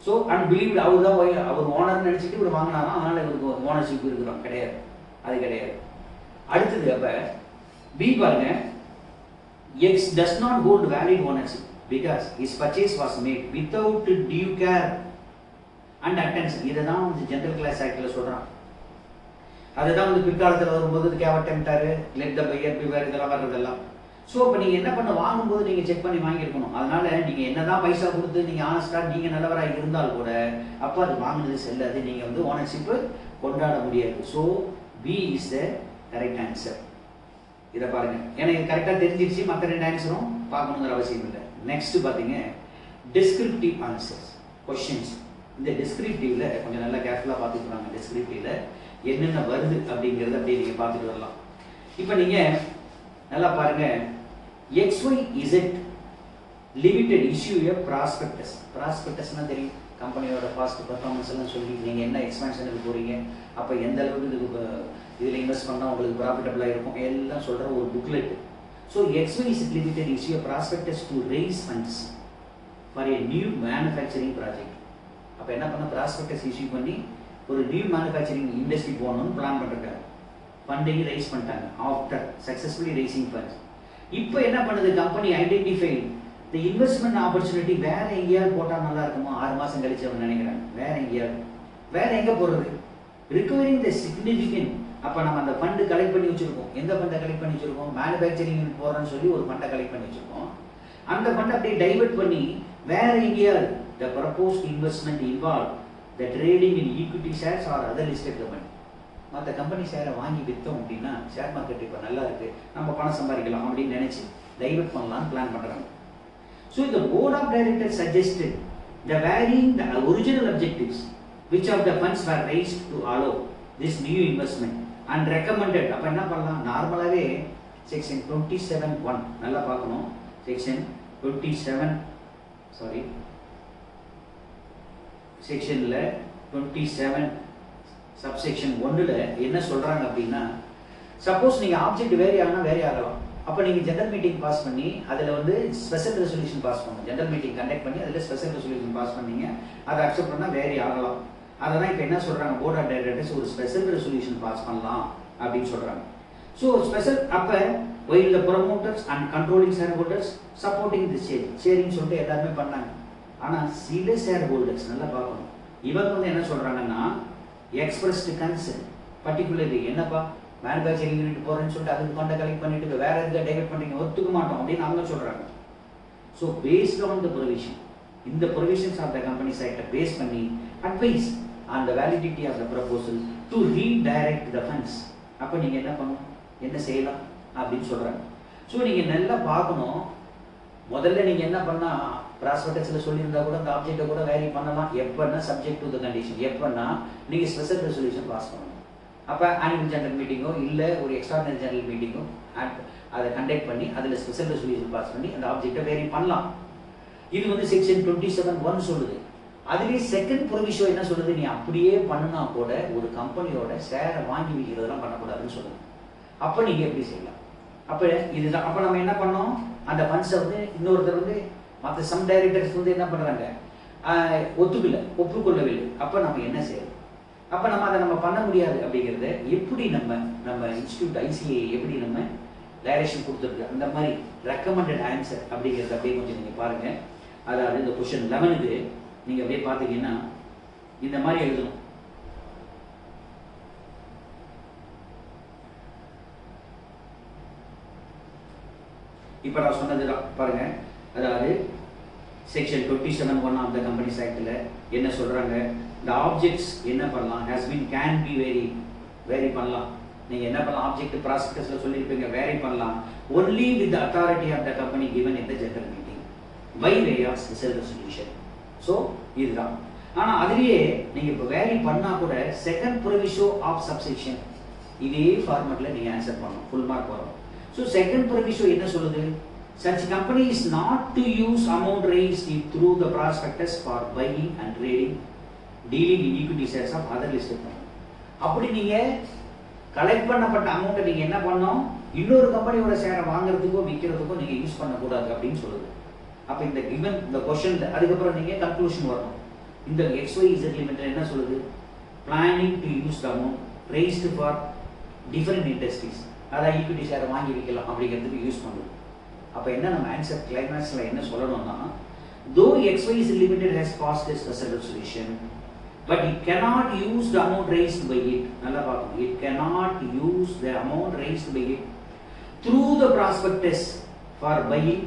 ஸோ அன்பிலீவ்டு, அவர் தான் அவர் ஓனர் நினச்சிட்டு இவர் வாங்கினாராம், அதனால இவருக்கு ஓனர்ஷிப் இருக்கிறோம், கிடையாது, அது கிடையாது. அடுத்தது அப்போ பி பாருங்க, X does not hold valid ownership because his purchase was made without due care and attention. இதுதான் வந்து ஜெனரல் கிளாஸ் ஆக்ட்ல சொல்றான். அதுதான் வந்து பிற்காலத்தில் வரும்போது கேவட் டெம்டார், லெட் த பையர் பிவேர் இதெல்லாம் வர்றதெல்லாம். ஸோ இப்போ நீங்கள் என்ன பண்ண, வாங்கும்போது நீங்கள் செக் பண்ணி வாங்கியிருக்கணும். அதனால நீங்கள் என்னதான் பைசா கொடுத்து நீங்கள் ஆனஸ்டாக நீங்கள் நல்லவராக இருந்தால் கூட அப்போ அது வாங்கினது செல்லாது, நீங்கள் வந்து ஓனர்ஷிப்பு கொண்டாட முடியாது. So B is the correct answer. இதை பாருங்க, எனக்கு கரெக்டாக தெரிஞ்சிருச்சு, மற்ற 2 ஆன்சரும் பார்க்கணுங்கிற அவசியம் இல்லை. நெக்ஸ்ட் பார்த்தீங்க டிஸ்கிரிப்டிவ் ஆன்சர்ஸ் கொஸ்டின்ஸ். இந்த டிஸ்கிரிப்டிவ்ல கொஞ்சம் நல்லா கேர்ஃபுல்லாக பார்த்துக்குவாங்க. டிஸ்கிரிப்டிவ்ல என்னென்ன வருது அப்படிங்கிறத அப்படியே நீங்கள் பார்த்துட்டு வரலாம். இப்போ நீங்கள் நல்லா பாருங்க, XYZ லிமிடெட் இஷ்யூ எ ப்ராஸ்பெக்டஸ். ப்ராஸ்பெக்டஸ்னா தெரியும், கம்பெனியோட பாஸ்ட் பர்ஃபார்மன்ஸ் எல்லாம் சொல்லி நீங்கள் என்ன எக்ஸ்பான்ஷனுக்கு போகிறீங்க, அப்போ எந்த அளவுக்கு இதுக்கு இதில் இன்வெஸ்ட் பண்ணால் உங்களுக்கு ப்ராஃபிட்டபிளாக இருக்கும் எல்லாம் சொல்கிற ஒரு booklet. So XYZ Limited issue a prospectus to raise funds for a new manufacturing project. அப்போ என்ன பண்ண, ப்ராஸ்பெக்டஸ் இஷ்யூ பண்ணி ஒரு நியூ மேனுஃபேக்சரிங் இண்டஸ்ட்ரி போகணும்னு பிளான் பண்ணிருக்காங்க. ஃபண்டையும் ரைஸ் பண்ணிட்டாங்க ஆஃப்டர் சக்ஸஸ்ஃபுல்லி ரைசிங் ஃபண்ட்ஸ். இப்போ என்ன பண்ணுது company, identify the investment opportunity. வேற எங்கேயாவது போட்டால் நல்லா இருக்குமோ, 6 மாதம் கழிச்சு அவங்க நினைக்கிறாங்க வேற எங்கேயாவது. வேற எங்கே போடுறது, ரிகவரிங் த சிக்னிஃபிகன்ட். அப்போ நம்ம அந்த ஃபண்டு கலெக்ட் பண்ணி வச்சுருக்கோம். எந்த ஃபண்டை கலெக்ட் பண்ணி வச்சுருக்கோம், மேனுஃபேக்சரிங் யூனிட் போகிறோன்னு சொல்லி ஒரு ஃபண்டை கலெக்ட் பண்ணி வச்சுருக்கோம். அந்த ஃபண்டை அப்படியே டைவெர்ட் பண்ணி வேற எங்கேயாவது the proposed investment involve the trading in equity shares or other listed company. மற்ற கம்பெனி ஷேரை வாங்கி விற்றோம் அப்படின்னா ஷேர் மார்க்கெட் இப்போ நல்லா இருக்குது, நம்ம பணம் சம்பாதிக்கலாம் அப்படின்னு நினச்சி டைவெர்ட் பண்ணலாம்னு பிளான் பண்ணுறாங்க. ஸோ இந்த board of directors suggested the varying the original objectives which of the funds were raised to allow this new investment and recommended. அப்போ என்ன பண்ணலாம், நார்மலாகவே செக்ஷன் 27(1) நல்லா பார்க்கணும். செக்ஷன் 27 செக்ஷனில் 27 சப்செக்ஷன் 1ல் என்ன சொல்கிறாங்க அப்படின்னா, சப்போஸ் நீங்கள் ஆப்ஜெக்ட் வேரி ஆகலாம், வேரி ஆகலாம். அப்போ நீங்கள் ஜெனரல் மீட்டிங் பாஸ் பண்ணி அதில் வந்து ஸ்பெஷல் ரெசல்யூஷன் பாஸ் பண்ணணும். ஜெனரல் மீட்டிங் கண்டக்ட் பண்ணி அதில் ஸ்பெஷல் ரெசல்யூஷன் பாஸ் பண்ணீங்க, அதை அக்செப்ட் பண்ணால் வேரி ஆகலாம். அதெல்லாம் இப்போ என்ன சொல்கிறாங்க, போர்ட் ஆஃப் டைரக்டர்ஸ் ஒரு ஸ்பெஷல் ரெசல்யூஷன் பாஸ் பண்ணலாம் அப்படின்னு சொல்கிறாங்க. ஸோ ஸ்பெஷல் அப்போ while the promoters and controlling shareholders supporting the sharing சொல்லிட்டு எல்லாருமே பண்ணாங்க. ஆனால் சில ஷேர் ஹோல்டர்ஸ் நல்லா பார்க்கணும், இவங்க வந்து என்ன சொல்கிறாங்கன்னா எக்ஸ்பிரஸ்டு கன்சர்ன் பர்டிகுலர்லி என்னப்பா மேனுஃபேக்சரிங் யூனிட் போகிறேன்னு சொல்லிட்டு அதுக்கு ஃபண்டை கலெக்ட் பண்ணிட்டு வேற எதுக்கு டைவெர்ட் பண்ணுறீங்க, ஒத்துக்க மாட்டோம் அப்படின்னு அவங்க சொல்கிறாங்க. So based on the provision, இந்த ப்ரொவிஷன்ஸ் ஆஃப் த கம்பெனிஸ் ஆக்டை பேஸ் பண்ணி advise on the validity of the proposal to redirect the funds. அப்போ நீங்கள் என்ன பண்ணணும், என்ன செய்யலாம் அப்படின்னு சொல்கிறாங்க. ஸோ நீங்கள் நல்லா பார்க்கணும். முதல்ல நீங்கள் என்ன பண்ணால், ப்ராஸ்பெக்டஸில் சொல்லியிருந்தா கூட அந்த ஆப்ஜெக்டை கூட வேரி பண்ணலாம். எப்போன்னா சப்ஜெக்ட் டு த கண்டிஷன், எப்போன்னா நீங்கள் ஸ்பெஷல் ரெசல்யூஷன் பாஸ் பண்ணணும். அப்போ ஆனுவல் ஜெனரல் மீட்டிங்கோ இல்லை ஒரு எக்ஸ்ட்ராடினரி ஜெனரல் மீட்டிங்கோ அதை கண்டக்ட் பண்ணி அதில் ஸ்பெஷல் ரெசல்யூஷன் பாஸ் பண்ணி அந்த ஆப்ஜெக்டை வேரி பண்ணலாம். இது வந்து செக்ஷன் 27(1) சொல்லுது. அதுவே செகண்ட் ப்ரொவிஷோ என்ன சொல்லுது, நீ அப்படியே பண்ணினா கூட ஒரு கம்பெனியோட ஷேரை வாங்கி வைக்கிறதெல்லாம் பண்ணக்கூடாதுன்னு சொல்லுது. அப்போ நீங்கள் எப்படி செய்யலாம்? அப்போ இதுதான். அப்போ நம்ம என்ன பண்ணோம், அந்த ஃபண்ட்ஸை வந்து இன்னொருத்தர் வந்து மற்ற சம் டைரக்டர்ஸ் வந்து என்ன பண்ணுறாங்க, ஒப்புக்கொள்ளவில்லை. அப்போ நம்ம என்ன செய்யணும்? அப்போ நம்ம அதை நம்ம பண்ண முடியாது அப்படிங்கிறத எப்படி நம்ம இன்ஸ்டியூட் ஐசிஐ எப்படி நம்ம டைரக்ஷன் கொடுத்துருக்கு, அந்த மாதிரி ரெக்கமெண்டட் ஆன்சர் அப்படிங்கிறது அப்படியே கொஞ்சம் நீங்கள் பாருங்கள். அதாவது இந்த கொஸ்டின் 11க்கு நீங்கள் அப்படியே பார்த்தீங்கன்னா இந்த மாதிரி எழுதணும். இப்போ நான் சொன்னதுதான் பாருங்க. அதாவது செக்ஷன் 27(1) ஆஃப் த கம்பெனிஸ் ஆக்டில் என்ன சொல்கிறாங்க, இந்த ஆப்ஜெக்ட்ஸ் என்ன பண்ணலாம், கேன் பி வேரி பண்ணலாம். நீங்கள் என்ன பண்ணலாம், ஆப்ஜெக்ட் ப்ராஸ்பெக்டஸில் சொல்லியிருப்பீங்க, வேரி பண்ணலாம் only with the authority of the company given in the general meeting by way of special resolution. So இதுதான். ஆனால் அதுலேயே நீங்கள் இப்போ வேரி பண்ணால் கூட செகண்ட் ப்ரொவிஷோ ஆஃப் சப்செக்ஷன் இதே ஃபார்மெட்டில் நீங்கள் ஆன்சர் பண்ணணும், ஃபுல் மார்க் வரும். ஸோ செகண்ட் ப்ரொவிஷோ என்ன சொல்லுது, such company is not to use amount raised through the prospectus for buying and trading dealing in equity shares of other listed company. அப்படி நீங்க collect பண்ணப்பட்ட அமௌண்ட்டை நீங்க என்ன பண்ணணும், இன்னொரு கம்பெனியோட ஷேரை வாங்குறதுக்கோ விற்கிறதுக்கோ நீங்க யூஸ் பண்ணக்கூடாது அப்படின்னு சொல்லுது. அப்ப இந்த கிவன் இந்த கொஸ்டின்ல அதுக்கப்புறம் நீங்க கன்க்ளூஷன் வரணும். இந்த XYZ லிமிட்ல என்ன சொல்லுது, planning to use the amount raised for different industries, அதாவது ஈக்விட்டி ஷேரை வாங்கி விற்கலாம் அப்படிங்கிறதுக்கு யூஸ் பண்ணுது. அப்போ என்ன நம்ம ஆன்சர் கிளைமேக்ஸில் என்ன சொல்லணும்னா, தோ XYZ Limited has passed a special resolution, but it cannot use the amount raised by it. நல்லா பார்க்கணும், it cannot use the amount raised by it through the prospectus for buying.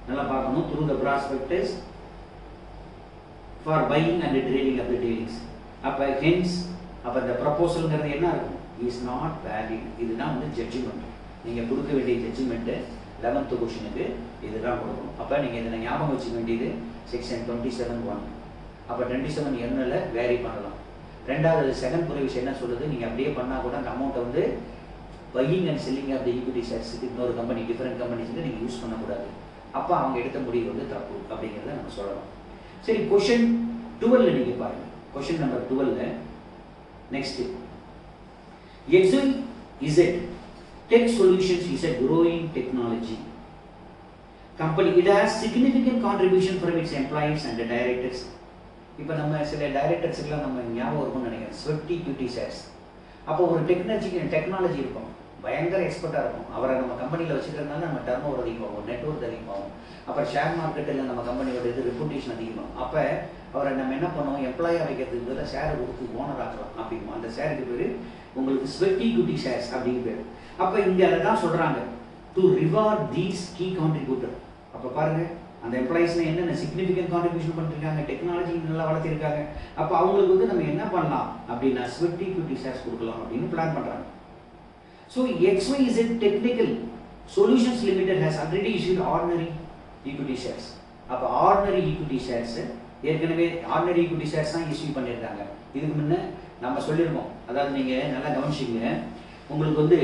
நல்லா பார்க்கணும், through the prospectus for buying and trading of the dealings. அப்போ hence அப்போ இந்த ப்ரொபோசல்ங்கிறது என்ன இருக்கும், is not valid. இதுதான் வந்து ஜட்ஜ்மெண்ட். நீங்கள் கொடுக்க வேண்டிய ஜட்ஜ்மெண்ட்டு 11th கொஸ்டினுக்கு இதுதான் கொடுக்கணும். அப்போ நீங்கள் இதை ஞாபகம் வச்சுக்க வேண்டியது செக்ஷன் 27(1). அப்போ 27(1)ல் வேரி பண்ணலாம். ரெண்டாவது செகண்ட் ப்ரொவிஷன் என்ன சொல்லுது, நீங்கள் அப்படியே பண்ணால் கூட அந்த அமௌண்ட்டை வந்து buying and selling of the equity ஷேர்ஸுக்கு இன்னொரு கம்பெனி டிஃப்ரெண்ட் கம்பெனிஸுக்கு நீங்கள் யூஸ் பண்ணக்கூடாது. அப்போ அவங்க எடுத்த முடிவு வந்து தப்பு அப்படிங்கிறத நம்ம சொல்லலாம். சரி, கொஸ்டின் 12 நீங்கள் பாருங்கள். Question number 12 next, XYZ Tech Solutions is a growing technology company. It has significant contribution from its employees and the directors. இப்போ நம்ம சில டைரக்டர்ஸ்லாம் நம்ம ஞாபகம் இருக்கும்னு நினைக்கிறேன், ஸ்வெட் ஈக்விட்டி ஷேர்ஸ். அப்போ ஒரு டெக்னாலஜி இருக்கும், பயங்கர எக்ஸ்பர்ட்டாக இருக்கும். அவரை நம்ம கம்பெனியில் வச்சுக்கிறதுனால நம்ம டர்ன் ஓவர் அதிகமாகும், நெட்வொர்க் அதிகமாகும். அப்புறம் ஷேர் மார்க்கெட்டில் நம்ம கம்பெனியோட இது ரெப்புடேஷன் அதிகமாகும். அப்போ அவரை நம்ம என்ன பண்ணுவோம், எம்ப்ளாயாக வைக்கிறதுக்கு பதிலாக ஷேரை கொடுத்து ஓனர் ஆக்கலாம் அப்படிமா. அந்த ஷேருக்கு பேர் உங்களுக்கு ஸ்வெட் ஈக்விட்டி ஷேர்ஸ் அப்படின்னு பேர். அப்போ இங்கே அதை தான் சொல்கிறாங்க, to reward these key contributor. அப்போ பாருங்கள், அந்த எம்ப்ளாயிஸ்ல என்னென்ன சிக்னிஃபிகன்ட் கான்ட்ரிபியூஷன் பண்ணிருக்காங்க, டெக்னாலஜி நல்லா வளர்த்திருக்காங்க. அப்போ அவங்களுக்கு வந்து நம்ம என்ன பண்ணலாம் அப்படின்னா ஸ்வெட் ஈக்விட்டி ஷேர்ஸ் கொடுக்கலாம் அப்படின்னு பிளான் பண்ணுறாங்க. So XYZ technical solutions limited has already issued ordinary equity shares. அப்போ ஆர்டினரி ஈக்விட்டி ஷேர்ஸ் ஏற்கனவே ஆர்டினரி ஈக்விட்டி ஷேர்ஸ் தான் இஷ்யூ பண்ணியிருக்காங்க. இதுக்கு முன்னே நம்ம சொல்லியிருக்கோம். அதாவது நீங்கள் நல்லா கவனிச்சிங்க, உங்களுக்கு வந்து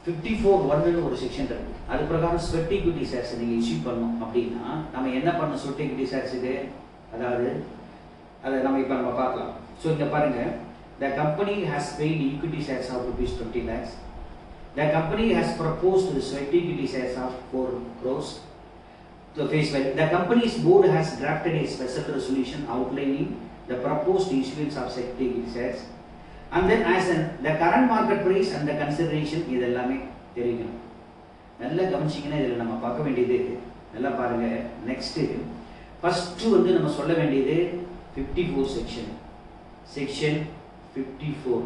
54(1) ஒரு செக்ஷன் இருக்கு. அது பிரகாரம் ஸ்வெட் ஈக்விட்டி ஷேர்ஸ் நீங்கள் இஷ்யூ பண்ணணும் அப்படின்னா நம்ம என்ன பண்ணணும், ஸ்வெட் ஈக்விட்டி ஷேர்ஸுக்கு அதாவது அதை நம்ம பார்க்கலாம். ஸோ இங்கே பாருங்க, the company has paid equity shares of ₹20 lakhs. The company has proposed the sweat equity shares of 4 crores to face value. The company's board has drafted a special resolution outlining the proposed issuance of sweat equity shares. And then as the current market price and the consideration இதெல்லாமே தெரியும். நல்லா கவனிச்சிங்கன்னா இதில் நம்ம பார்க்க வேண்டியது நல்லா பாருங்க. நெக்ஸ்ட் ஃபர்ஸ்ட் வந்து நம்ம சொல்ல வேண்டியது 54 செக்ஷன் 54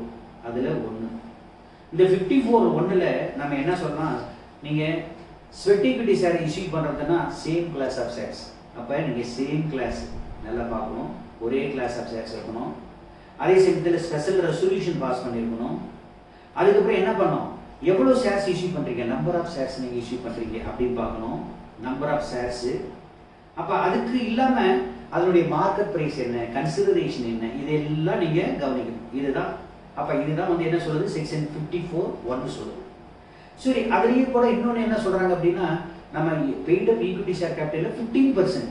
அதில் 1. இந்த 54(1)ல் நம்ம என்ன சொல்லலாம், நீங்கள் ஸ்வெட் ஈக்விட்டி ஷேர் இஷ்யூ பண்ணுறதுன்னா சேம் கிளாஸ் ஆஃப் ஷேர்ஸ். அப்போ நீங்கள் சேம் கிளாஸ் நல்லா பார்க்கணும், ஒரே கிளாஸ் ஆஃப் ஷேர்ஸ் இருக்கணும். அதே சமயத்தில் ஸ்பெஷல் ரெசல்யூஷன் பாஸ் பண்ணியிருக்கணும். அதுக்கப்புறம் என்ன பண்ணணும், எவ்வளோ ஷேர்ஸ் இஷ்யூ பண்ணுறீங்க, நம்பர் ஆஃப் ஷேர்ஸ் நீங்கள் இஷ்யூ பண்ணுறீங்க அப்படின்னு பார்க்கணும், நம்பர் ஆஃப் ஷேர்ஸு. அப்போ அதுக்கு இல்லாமல் அதனுடைய மார்க்கெட் ப்ரைஸ் என்ன, கன்சிடரேஷன் என்ன, இதெல்லாம் நீங்கள் கவனிக்கணும். இதுதான் அப்ப இதுதான் வந்து என்ன சொல்லுது செக்ஷன் 54(1) சொல்லுது. சரி, அதுலயே கூட இன்னொன்னு என்ன சொல்றாங்க அப்படின்னா, நம்ம பெய்ட் அப் ஈக்விட்டி ஷேர் கேபிட்டல்ல 15%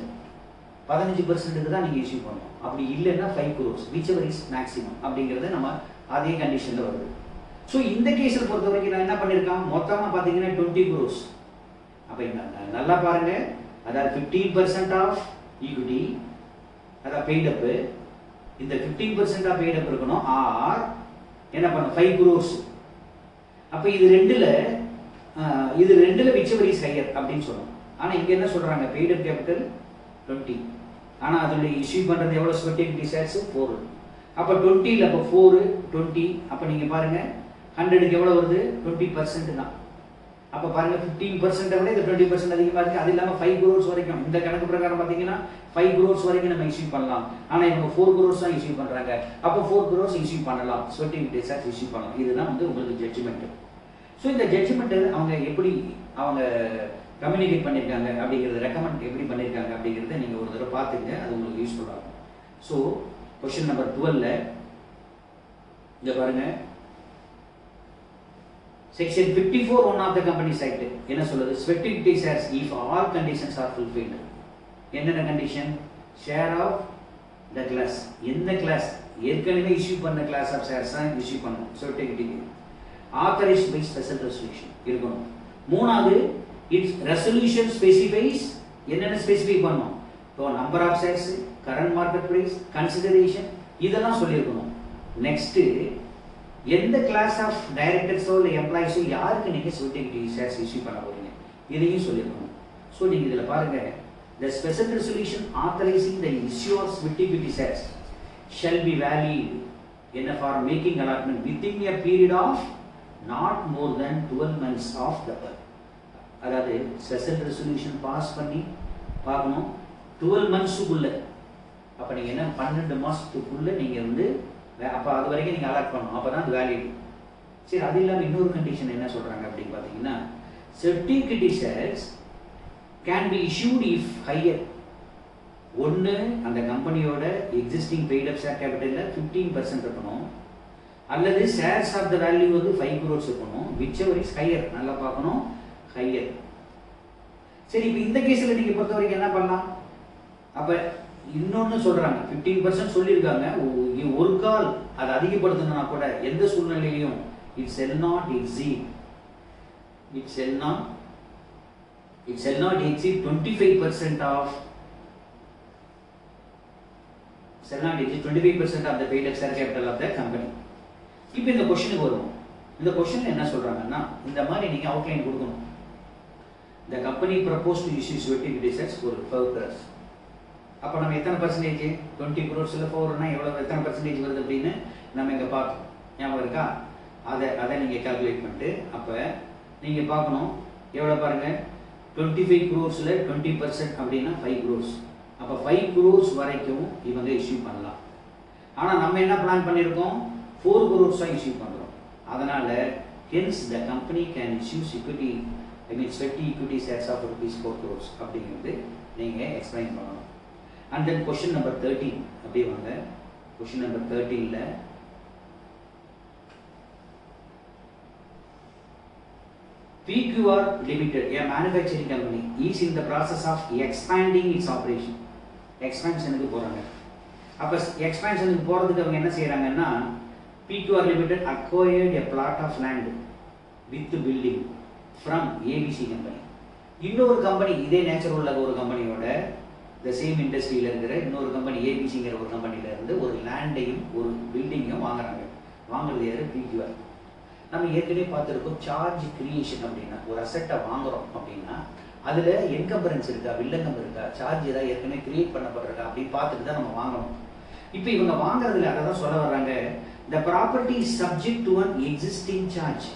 15% தான் நீங்க இஷ்யூ பண்ணணும். அப்படி இல்லைன்னா 5 crores whichever is maximum அப்படிங்கறது நம்ம அதே கண்டிஷன்ல வருது. ஸோ இந்த கேஸில் பொறுத்த வரைக்கும் நான் என்ன பண்ணியிருக்கேன், மொத்தமாக பார்த்தீங்கன்னா 20 crores. அப்போ நல்லா பாருங்க, அதாவது 15% ஆஃப் ஈக்விட்டி அதாவது பெய்டப்பு, இந்த 15% ஆஃப் பெய்டப் இருக்கணும், ஆர் என்ன பண்ணும் 5 crores. அப்போ இது ரெண்டுல whichever is higher அப்படின்னு சொல்லணும். ஆனால் இங்கே என்ன சொல்றாங்க, பெய்டப் கேபிட்டல் 20, ஆனால் அதோட இஷ்யூ பண்ணுறது எவ்வளோ ஸ்வெட் ஈக்விட்டி ஷேர்ஸ் 4. அப்போ 20ல் அப்போ 4 20, அப்போ நீங்கள் பாருங்க 100க்கு எவ்வளோ வருது 20% தான். அப்போ பாருங்க 15% விட இது 20% அதிகமாக இருக்குது. அது இல்லாமல் 5 crores வரைக்கும் இந்த கணக்கு பிரகாரம் பார்த்தீங்கன்னா 5 crores வரைக்கும் நம்ம இஷ்யூ பண்ணலாம். ஆனால் இவங்க 4 crores தான் இஷ்யூ பண்ணுறாங்க. அப்போ 4 crores இஷ்யூ பண்ணலாம், ஸ்வெட் ஈக்விட்டி ஷேர்ஸ் இஷ்யூ பண்ணலாம். இதுதான் வந்து உங்களுக்கு ஜட்ஜ்மெண்ட். ஸோ இந்த ஜட்ஜ்மெண்ட் அவங்க எப்படி அவங்க கம்யூனிகேட் பண்ணியிருக்காங்க அப்படிங்கிறது, ரெக்கமெண்ட் எப்படி பண்ணியிருக்காங்க அப்படிங்கிறத நீங்கள் ஒரு தடவை பார்த்துங்க, அது உங்களுக்கு யூஸ்ஃபுல்லாக இருக்கும். ஸோ கொஸ்டின் நம்பர் 12ல் இங்கே பாருங்க, Section 54(1) of the Companies Act என்ன சொல்லுது, sweat equity shares if all conditions are fulfilled. என்னென்ன condition, share of the class, எந்த கிளாஸ் ஏற்கனவே இஷ்யூ பண்ண கிளாஸ் ஆஃப் ஷேர்ஸ் தான் இஷ்யூ பண்ணணும் ஸ்வெட் ஈக்விட்டிக்கு. ஆத்தரைஸ்ட் பை ஸ்பெஷல் ரெசல்யூஷன் இருக்கணும். மூணாவது, இட்ஸ் ரெசல்யூஷன் ஸ்பெசிஃபைஸ், என்னென்ன ஸ்பெசிஃபை பண்ணணும், இப்போ number of shares, current market price, consideration, இதெல்லாம் சொல்லியிருக்கணும். நெக்ஸ்ட், எந்த கிளாஸ் ஆஃப் டைரக்டர்ஸோ இல்லை எம்ப்ளாயிஸோ யாருக்கு நீங்கள் ஸ்வெட் ஈக்விட்டி ஷேர்ஸ் இஷ்யூ பண்ண போறீங்க, இதையும் சொல்லியிருக்கணும். ஸோ நீங்கள் இதில் பாருங்க, the special resolution authorizing the issue of sweat equity shares shall be valid in for making allotment within a period of not more than 12 months of the birth. அதாவது special resolution pass பண்ணி பார்க்கணும் 12 monthsக்குள்ள. அப்போ நீங்கள் என்ன 12 மாதத்துக்குள்ள நீங்கள் வந்து அப்போ அது வரைக்கும் நீங்கள் அலாட் பண்ணணும், அப்போ தான் அது வேலிட். சரி, அது இல்லாமல் இன்னொரு கண்டிஷன் என்ன சொல்கிறாங்க அப்படின்னு பார்த்தீங்கன்னா, sweat equity shares can be issued if higher. ஒன்று, அந்த கம்பெனியோட எக்ஸிஸ்டிங் பெய்ட் அப் ஷேர் கேபிட்டலில் 15% இருக்கணும், அல்லது ஷேர்ஸ் ஆஃப் த வேல்யூ வந்து 5 crores இருக்கணும், whichever is higher. நல்லா பார்க்கணும், ஹையர். சரி, இப்போ இந்த கேஸில் நீங்கள் பொறுத்த வரைக்கும் என்ன பண்ணலாம், அப்போ இன்னொன்று சொல்கிறாங்க 15% சொல்லியிருக்காங்க, ஒரு கால் அதை அதிகப்படுத்தணும்னா கூட எந்த சூழ்நிலையிலையும் it shall not exceed 25% of the paid up share capital of the company. இப்போ இந்த கொஸ்டினுக்கு வருவோம். இந்த கொஸ்டின்ல என்ன சொல்றாங்கன்னா, இந்த மாதிரி நீங்க அவுட்லைன் கொடுக்கணும். The company proposed to issue sweat equity shares for 4 crores. அப்போ நம்ம எத்தனை பர்சன்டேஜ், 20 crores-ல 4னா எவ்வளோ, எத்தனை பர்சன்டேஜ் வருது அப்படின்னு நம்ம இங்கே பார்த்தோம், ஞாபகம் இருக்கா? அதை நீங்கள் கால்குலேட் பண்ணிட்டு அப்போ நீங்கள் பார்க்கணும் எவ்வளோ பாருங்க, 25 crores-ல 20% அப்படின்னா 5 crores. அப்போ 5 crores வரைக்கும் இவங்க இஷ்யூ பண்ணலாம். ஆனால் நம்ம என்ன பிளான் பண்ணியிருக்கோம், 4 crores-ஆக இஷ்யூ பண்ணுறோம். அதனால் hence the company can issue equity, sweat equity shares of ₹4 crores அப்படிங்கிறது நீங்கள் எக்ஸ்பிளைன் பண்ணணும். And then question number 13 அப்படியே வாங்க. question number 13ல PQR Limited, a manufacturing company, is in the process of expanding its operation. எக்ஸ்பான்ஷனுக்கு போகிறாங்க. அப்போ எக்ஸ்பான்ஷனுக்கு போகிறதுக்கு அவங்க என்ன செய்கிறாங்கன்னா, PQR Limited acquired a plot of land with building from ABC company. இன்னொரு company, இதே நேச்சர் உள்ள ஒரு கம்பெனியோட த சேம் இண்டஸ்ட்ரியில் இருக்கிற இன்னொரு கம்பெனி ஏபிசிங்கிற ஒரு கம்பெனியில் இருந்து ஒரு லேண்டையும் ஒரு பில்டிங்கையும் வாங்குறாங்க. வாங்குறது யாரு, PQR. நம்ம ஏற்கனவே பார்த்துருக்கோம், சார்ஜ் கிரியேஷன் அப்படின்னா ஒரு அசெட்டை வாங்குறோம் அப்படின்னா அதில் என்கம்பரன்ஸ் இருக்கா, வில்லங்கம் இருக்கா, சார்ஜ் ஏதாவது ஏற்கனவே கிரியேட் பண்ணப்பட்டிருக்கா அப்படின்னு பார்த்துட்டு தான் நம்ம வாங்கணும். இப்போ இவங்க வாங்குறதுல அதை தான் சொல்ல வர்றாங்க, the property is subject to an existing charge.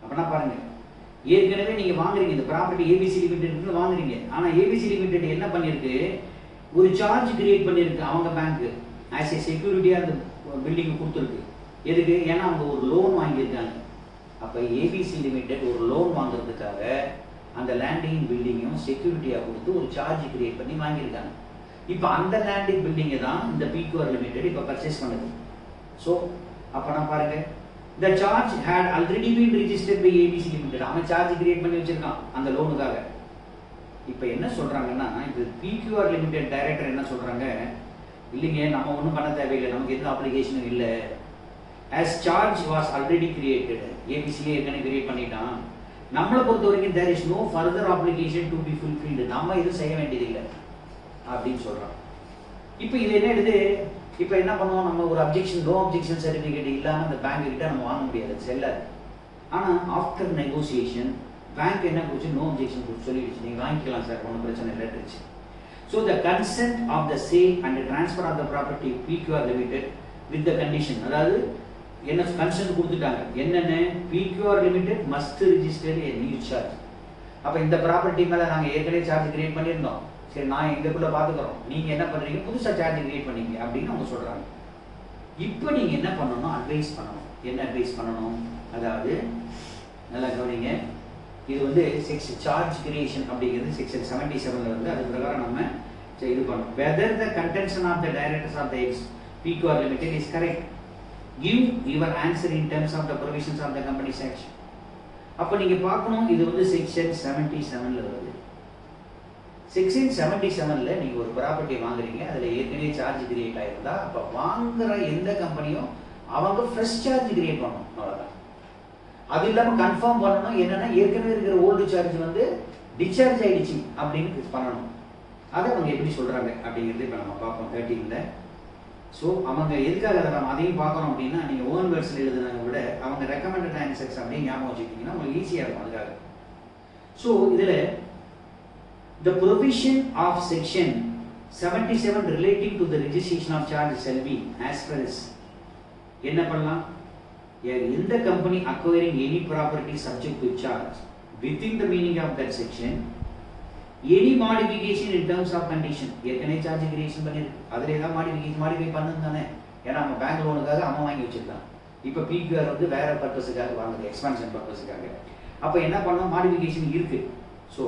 அப்படின்னா பாருங்க, ஏற்கனவே நீங்க வாங்குறீங்க, இந்த ப்ராப்பர்ட்டி ஏபிசி லிமிடெட் வாங்குறீங்க. ஆனா ஏபிசி லிமிடெட் என்ன பண்ணிருக்கு, ஒரு சார்ஜ் கிரியேட் பண்ணிருக்கு அவங்க பேங்க் ஆஸ் ஏ செக்யூரிட்டியா அந்த பில்டிங் கொடுத்துருக்கு. எதுக்கு, ஏன்னா அவங்க ஒரு லோன் வாங்கியிருக்காங்க. அப்ப ஏபிசி லிமிடெட் ஒரு லோன் வாங்குறதுக்காக அந்த லேண்டையும் பில்டிங்கையும் செக்யூரிட்டியா கொடுத்து ஒரு சார்ஜ் கிரியேட் பண்ணி வாங்கியிருக்காங்க. இப்போ அந்த லேண்டிங் பில்டிங்கை தான் இந்த PQR லிமிடெட் இப்போ பர்ச்சேஸ் பண்ணுது. ஸோ அப்பனா பாருங்க, the charge had already been registered by ABC Limited. அவன் சார்ஜ் கிரியேட் பண்ணி வச்சிருக்கான் அந்த லோனுக்காக. இப்போ என்ன சொல்றாங்கன்னா, இது PQR Limited டைரக்டர் என்ன சொல்றாங்க, இல்லைங்க நம்ம ஒன்றும் பண்ண தேவையில்லை, நமக்கு எந்த அப்ளிகேஷனும் இல்லை. as charge was already created, ABCA ஏற்கனவே கிரியேட் பண்ணிட்டான். நம்மளை பொறுத்த வரைக்கும் there is no further obligation to be fulfilled. நம்ம எதுவும் செய்ய வேண்டியதில்லை அப்படின்னு சொல்றான். இப்போ இது என்ன எடுத்து, இப்போ என்ன பண்ணுவோம், நம்ம ஒரு அப்ஜெக்ஷன், நோ அப்ஜெக்ஷன் சர்டிஃபிகேட் இல்லாமல் அந்த பேங்க் கிட்ட நம்ம வாங்க முடியாது, செல்லாது. ஆனால் ஆஃப்டர் நெகோசியேஷன் பேங்க் என்ன கொடுத்து, நோ அப்ஜெக்ஷன் கொடுத்து சொல்லிடுச்சு, நீங்கள் வாங்கிக்கலாம் சார், ஒன்றும் பிரச்சனை இல்லைட்டுருச்சு. So the consent of the sale and transfer of the property PQR Limited with the condition, அதாவது என்ன கன்சென்ட் கொடுத்துட்டாங்க, என்னென்ன, PQR Limited must register a new charge. அப்போ இந்த ப்ராப்பர்ட்டி மேலே நாங்கள் ஏற்கனவே சார்ஜ் கிரியேட் பண்ணியிருந்தோம், சரி நான் எங்களுக்குள்ள பார்த்துக்கிறோம், நீங்கள் என்ன பண்ணுறீங்க, புதுசாக சார்ஜ் கிரியேட் பண்ணீங்க அப்படின்னு அவங்க சொல்கிறாங்க. இப்போ நீங்கள் என்ன பண்ணணும், அட்வைஸ் பண்ணணும். என்ன அட்வைஸ் பண்ணணும், அதாவது நல்லா கவனிங்க, இது வந்து சார்ஜ் கிரியேஷன் அப்படிங்கிறது செக்ஷன் 77 வந்து அது பிரகாரம் நம்ம இது பண்ணணும். whether the contention of the directors of the PQR Limited is correct, give your answer in terms of the provisions of the Companies Act. அப்போ நீங்கள் பார்க்கணும், இது வந்து செக்ஷன் 77 வருது. செக்ஷன் 77 நீங்கள் ஒரு ப்ராப்பர்ட்டி வாங்குறீங்க, அதில் ஏற்கனவே சார்ஜ் கிரியேட் ஆகிருந்தா, அப்போ வாங்குற எந்த கம்பெனியும் அவங்க ஃப்ரெஷ் சார்ஜ் கிரியேட் பண்ணணும், அவ்வளோதான். அது இல்லாமல் கன்ஃபார்ம் பண்ணணும் என்னன்னா, ஏற்கனவே இருக்கிற ஓல்டு சார்ஜ் வந்து டிஸ்சார்ஜ் ஆயிடுச்சு அப்படின்னு பண்ணணும். அதை அவங்க எப்படி சொல்றாங்க அப்படிங்கிறது இப்போ நம்ம பார்ப்போம் 13ல். ஸோ அவங்க எதுக்காக அதை நம்ம அதையும் பார்க்கணும் அப்படின்னா, நீங்கள் ஓன் வேர்ட்ஸில் எழுதுனதை விட அவங்க ரெக்கமெண்டட் ஆன்சர்ஸ் அப்படின்னு ஞாபகம் வச்சுக்கிட்டீங்கன்னா உங்களுக்கு ஈஸியாக இருக்கும் அதுக்காக. ஸோ இதில் the provision of section 77 relating to the registration of charge shall be as follows. என்ன பண்ணலாம், எந்த company acquiring any property subject to charge within the meaning of that section, any modification in terms of condition, ஏற்கனவே charge creation பண்ணிருக்கு, அதில் ஏதாவது modify பண்ணுங்க தானே, ஏன்னா நம்ம பேங்க் லோனுக்காக அம்மா வாங்கி வச்சிருக்கான். இப்போ PQR வந்து வேற பர்பஸுக்காக வாங்குது, எக்ஸ்பான்ஷன் பர்பஸுக்காக. அப்போ என்ன பண்ணணும், மாடிஃபிகேஷன் இருக்கு. ஸோ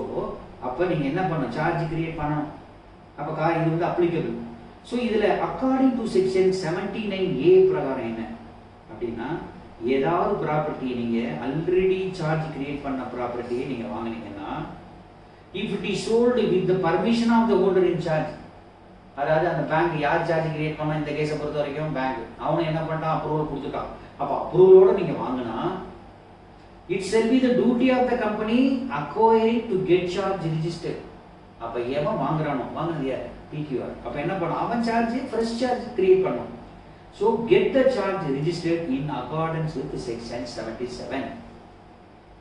அப்போ நீங்கள் என்ன பண்ணணும், சார்ஜ் கிரியேட் பண்ணணும். அப்போ இது வந்து அப்ளிகபிள். ஸோ இதில் அக்கார்டிங் டு செக்ஷன் 79A பிரகாரம் என்ன அப்படின்னா, ஏதாவது ப்ராப்பர்ட்டியை நீங்கள் ஆல்ரெடி சார்ஜ் கிரியேட் பண்ண ப்ராப்பர்ட்டியை நீங்கள் வாங்கினீங்கன்னா, if it is sold with the permission of the holder in charge, அதாவது அந்த பேங்க் யார் சார்ஜ் கிரியேட் பண்ணா, இந்த கேஸை பொறுத்த வரைக்கும் பேங்க் அவனை என்ன பண்ணிட்டான், அப்ரூவல் கொடுத்துட்டான். அப்போ அப்ரூவலோட நீங்கள் வாங்கினா, it shall be the duty of the company acquiring to get charge registered. அப்ப எவன் வாங்குறானோ, வாங்குனது யார், PQR. அப்ப என்ன பண்ணணும், அவன் சார்ஜ் ஃப்ரெஷ் சார்ஜ் கிரியேட் பண்ணணும். so get the charge registered in accordance with section 77.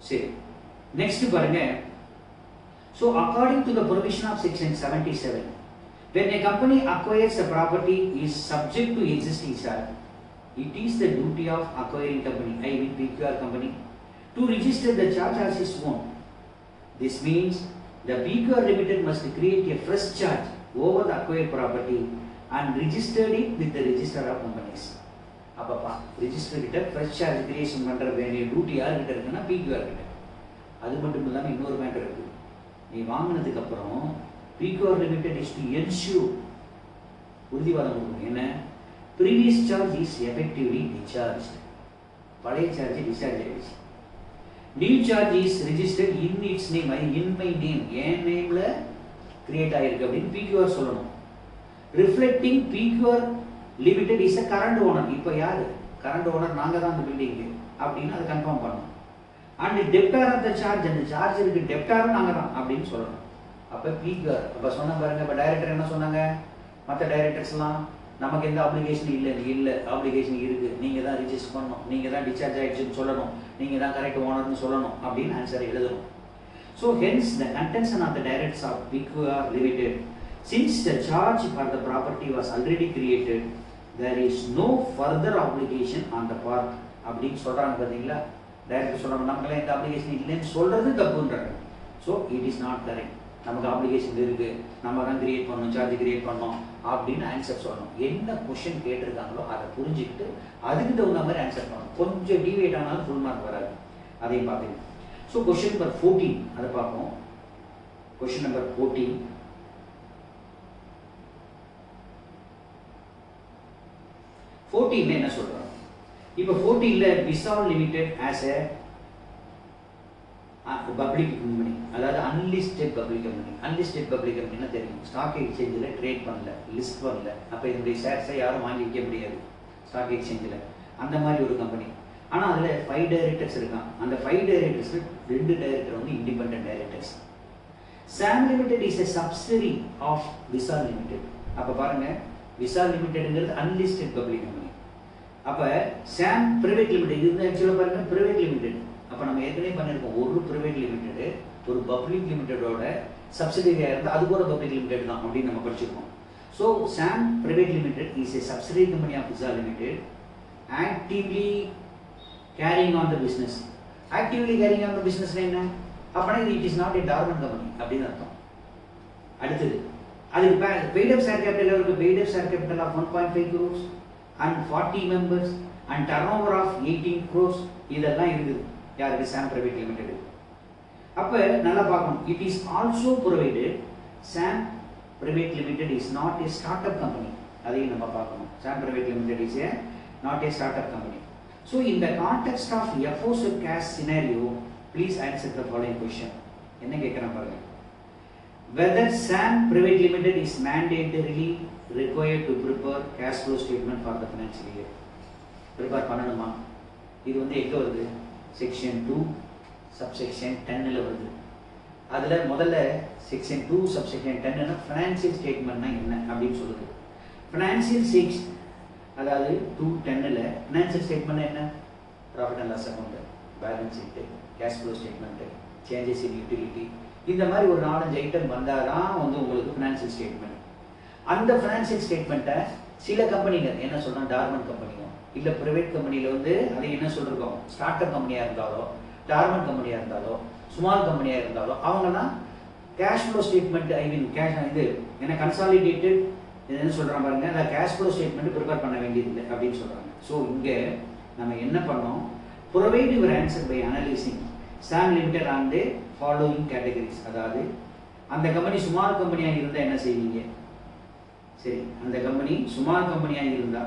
சரி, next பாருங்க. so according to the provision of section 77, when a company acquires a property is subject to existing charge, it is the duty of acquiring company, I mean PQR company, to register the charge as its own. This means the PQR Limited must create a fresh charge over the acquired property and register it with the register of companies. அப்பப்பா register கிட்ட fresh charge creation பண்ணுற வேண்டிய duty யார்கிட்ட இருக்குன்னா PQR கிட்ட. அது மட்டும் இல்லாமல் இன்னொரு மேட்டர் இருக்கு. நீ வாங்கினதுக்கு அப்புறம் PQR Limited is to ensure, உறுதிவாதம் கொடுக்கணும், என்ன, previous charge is effectively discharge, பழைய சார்ஜ் டிஸ்சார்ஜ் ஆயிடுச்சு. New charge is registered in its name, in my name, என் நேம்ல கிரியேட் ஆயிருக்கு அப்படின்னு PQR சொல்லணும். Reflecting PQR Limited is a current owner. இப்போ யாரு கரண்ட் ஓனர், நாங்க தான் அந்த பில்டிங்கு அப்படின்னு அதை கன்ஃபார்ம் பண்ணணும். And debtor of the charge, அந்த சார்ஜ் இருக்கு டெப்டாரும் நாங்க தான் அப்படின்னு சொல்லணும். அப்போ PQR அப்போ சொன்ன பாருங்க. இப்போ டைரக்டர் என்ன சொன்னாங்க, மற்ற டைரக்டர்ஸ்லாம் நமக்கு எந்த அப்ளிகேஷன் இல்லை அப்ளிகேஷன் இருக்கு, நீங்க தான் ரிஜிஸ்டர் பண்ணணும், நீங்க தான் டிஸ்சார்ஜ் ஆயிடுச்சுன்னு சொல்லணும், நீங்க தான் கரெக்ட் ஓனர்னு சொல்லணும் அப்படின்னு ஆன்சர் எழுதணும். So hence the contention of the directors of PQR Limited, since the charge for the property was already created, there is no further obligation on the part அப்படின்னு சொல்றாங்க. பார்த்தீங்களா, டைரக்டர் சொல்றாங்க நமக்கு எந்த அப்ளிகேஷன் இல்லைன்னு சொல்றது தப்புன்றாங்க. So it is not correct. நமக்கு அப்ளிகேஷன் இருக்கு, நம்ம தான் கிரியேட் பண்ணணும், சார்ஜ் கிரியேட் பண்ணணும் அப்படின்னு ஆன்சர் சொல்லணும். என்ன கொஸ்டின் கேட்டிருக்காங்களோ அதை புரிஞ்சுக்கிட்டு அதுக்கு தகுந்த மாதிரி ஆன்சர் பண்ணணும். கொஞ்சம் டிவியேட் ஆனாலும் ஃபுல் மார்க் வராது, அதையும் பார்த்துக்கணும். ஸோ கொஸ்டின் நம்பர் 14 அதை பார்ப்போம். கொஸ்டின் நம்பர் 14 என்ன சொல்றாங்க, இப்போ 14ல Vishal limited as a public company, அதாவது unlisted public company. Unlisted public கம்பெனினா தெரியும், ஸ்டாக் எக்ஸ்சேஞ்சில் ட்ரேட் பண்ணல, லிஸ்ட் பண்ணல, அப்போ இதனுடைய ஷேர்ஸை யாரும் வாங்கி வைக்க முடியாது ஸ்டாக் எக்ஸ்சேஞ்சில். அந்த மாதிரி ஒரு கம்பெனி. ஆனால் அதில் 5 டைரக்டர்ஸ் இருக்கான். அந்த 5 டைரக்டர்ஸில் 2 டைரக்டர் வந்து independent directors. Sam limited is a subsidiary of Vishal limited. அப்போ பாருங்க, விசால் லிமிடெட்ங்கிறது அன்லிஸ்டட் பப்ளிக் கம்பெனி. அப்போ சாம் பிரைவேட் லிமிடெட் இது ஆக்சுவலாக பாருங்க பிரைவேட் லிமிடெட். அப்போ நம்ம ஏற்கனவே பண்ணியிருக்கோம், ஒரு பிரைவேட் லிமிடெட் ஒரு பப்ளிக் லிமிடெடோட சப்சிடரியாக இருந்தால் அது கூட பப்ளிக் லிமிடெட் தான் அப்படின்னு நம்ம படிச்சிருக்கோம். So Sam private limited is a subsidiary company of Vishal limited actively carrying on the business. Actively carrying on the business என்ன அப்படின்னா it is not a dormant company அப்படின்னு அர்த்தம். அடுத்தது அதுக்கு பெய்ட் அப் ஷேர் கேபிட்டல் இருக்கு. Paid up share capital of 1.5 crores and 40 members and turnover of 18 crores இதெல்லாம் இருக்குது யாருக்கு? Sam private limited. அப்ப நல்லா பார்க்கணும், it is also provided Sam private limited is not a start up company. அதையும் நம்ம பார்க்கணும். Sam private limited is a not a start up company. So இந்த context of aforesaid cash scenario please answer the following question. என்ன கேட்குறேன் பாருங்க. Whether SAM Private Limited is mandatorily required to prepare cash flow statement for the financial year. Prepare பண்ணணுமா? இது வந்து எங்க வருது? Section 2 subsection 10ல வருது. அதுல முதல்ல செக்ஷன் 2 சப்செக்ஷன் 10னா ஃபைனான்சியல் ஸ்டேட்மென்ட்னா என்ன அப்படின்னு சொல்லுது. ஃபைனான்சியல் செக்ஷன் அதாவது 210ல ஃபைனான்சியல் ஸ்டேட்மென்ட் என்ன? Profit and loss account, balance sheet, cash flow statement, changes in utility, இந்த மாதிரி ஒரு 4-5 ஐட்டம் வந்தால் தான் வந்து உங்களுக்கு ஃபினான்ஷியல் ஸ்டேட்மெண்ட். அந்த ஃபினான்ஷியல் ஸ்டேட்மெண்ட்டை சில கம்பெனிங்க என்ன சொல்கிறோம், டார்மன்ட் கம்பெனியும் இல்லை ப்ரைவேட் கம்பெனியில் வந்து அதை என்ன சொல்லிருக்கோம், ஸ்டார்ட் அப் கம்பெனியாக இருந்தாலோ டார்மன்ட் கம்பெனியாக இருந்தாலோ ஸ்மால் கம்பெனியாக இருந்தாலோ அவங்கலாம் கேஷ் ஃப்ளோ ஸ்டேட்மெண்ட் கேஷ் இது என்ன கன்சாலிடேட்டட் என்ன சொல்கிறாங்க பாருங்க, அந்த கேஷ் ஃப்ளோ ஸ்டேட்மெண்ட் ப்ரிப்பேர் பண்ண வேண்டியதில்லை அப்படின்னு சொல்கிறாங்க. ஸோ இங்கே நம்ம என்ன பண்ணோம், provide your answer by analysing Sam limited on the following categories. அதாவது அந்த கம்பெனி ஸ்மால் கம்பெனியாக இருந்தால் என்ன செய்வீங்க? சரி, அந்த கம்பெனி ஸ்மால் கம்பெனியாக இருந்தா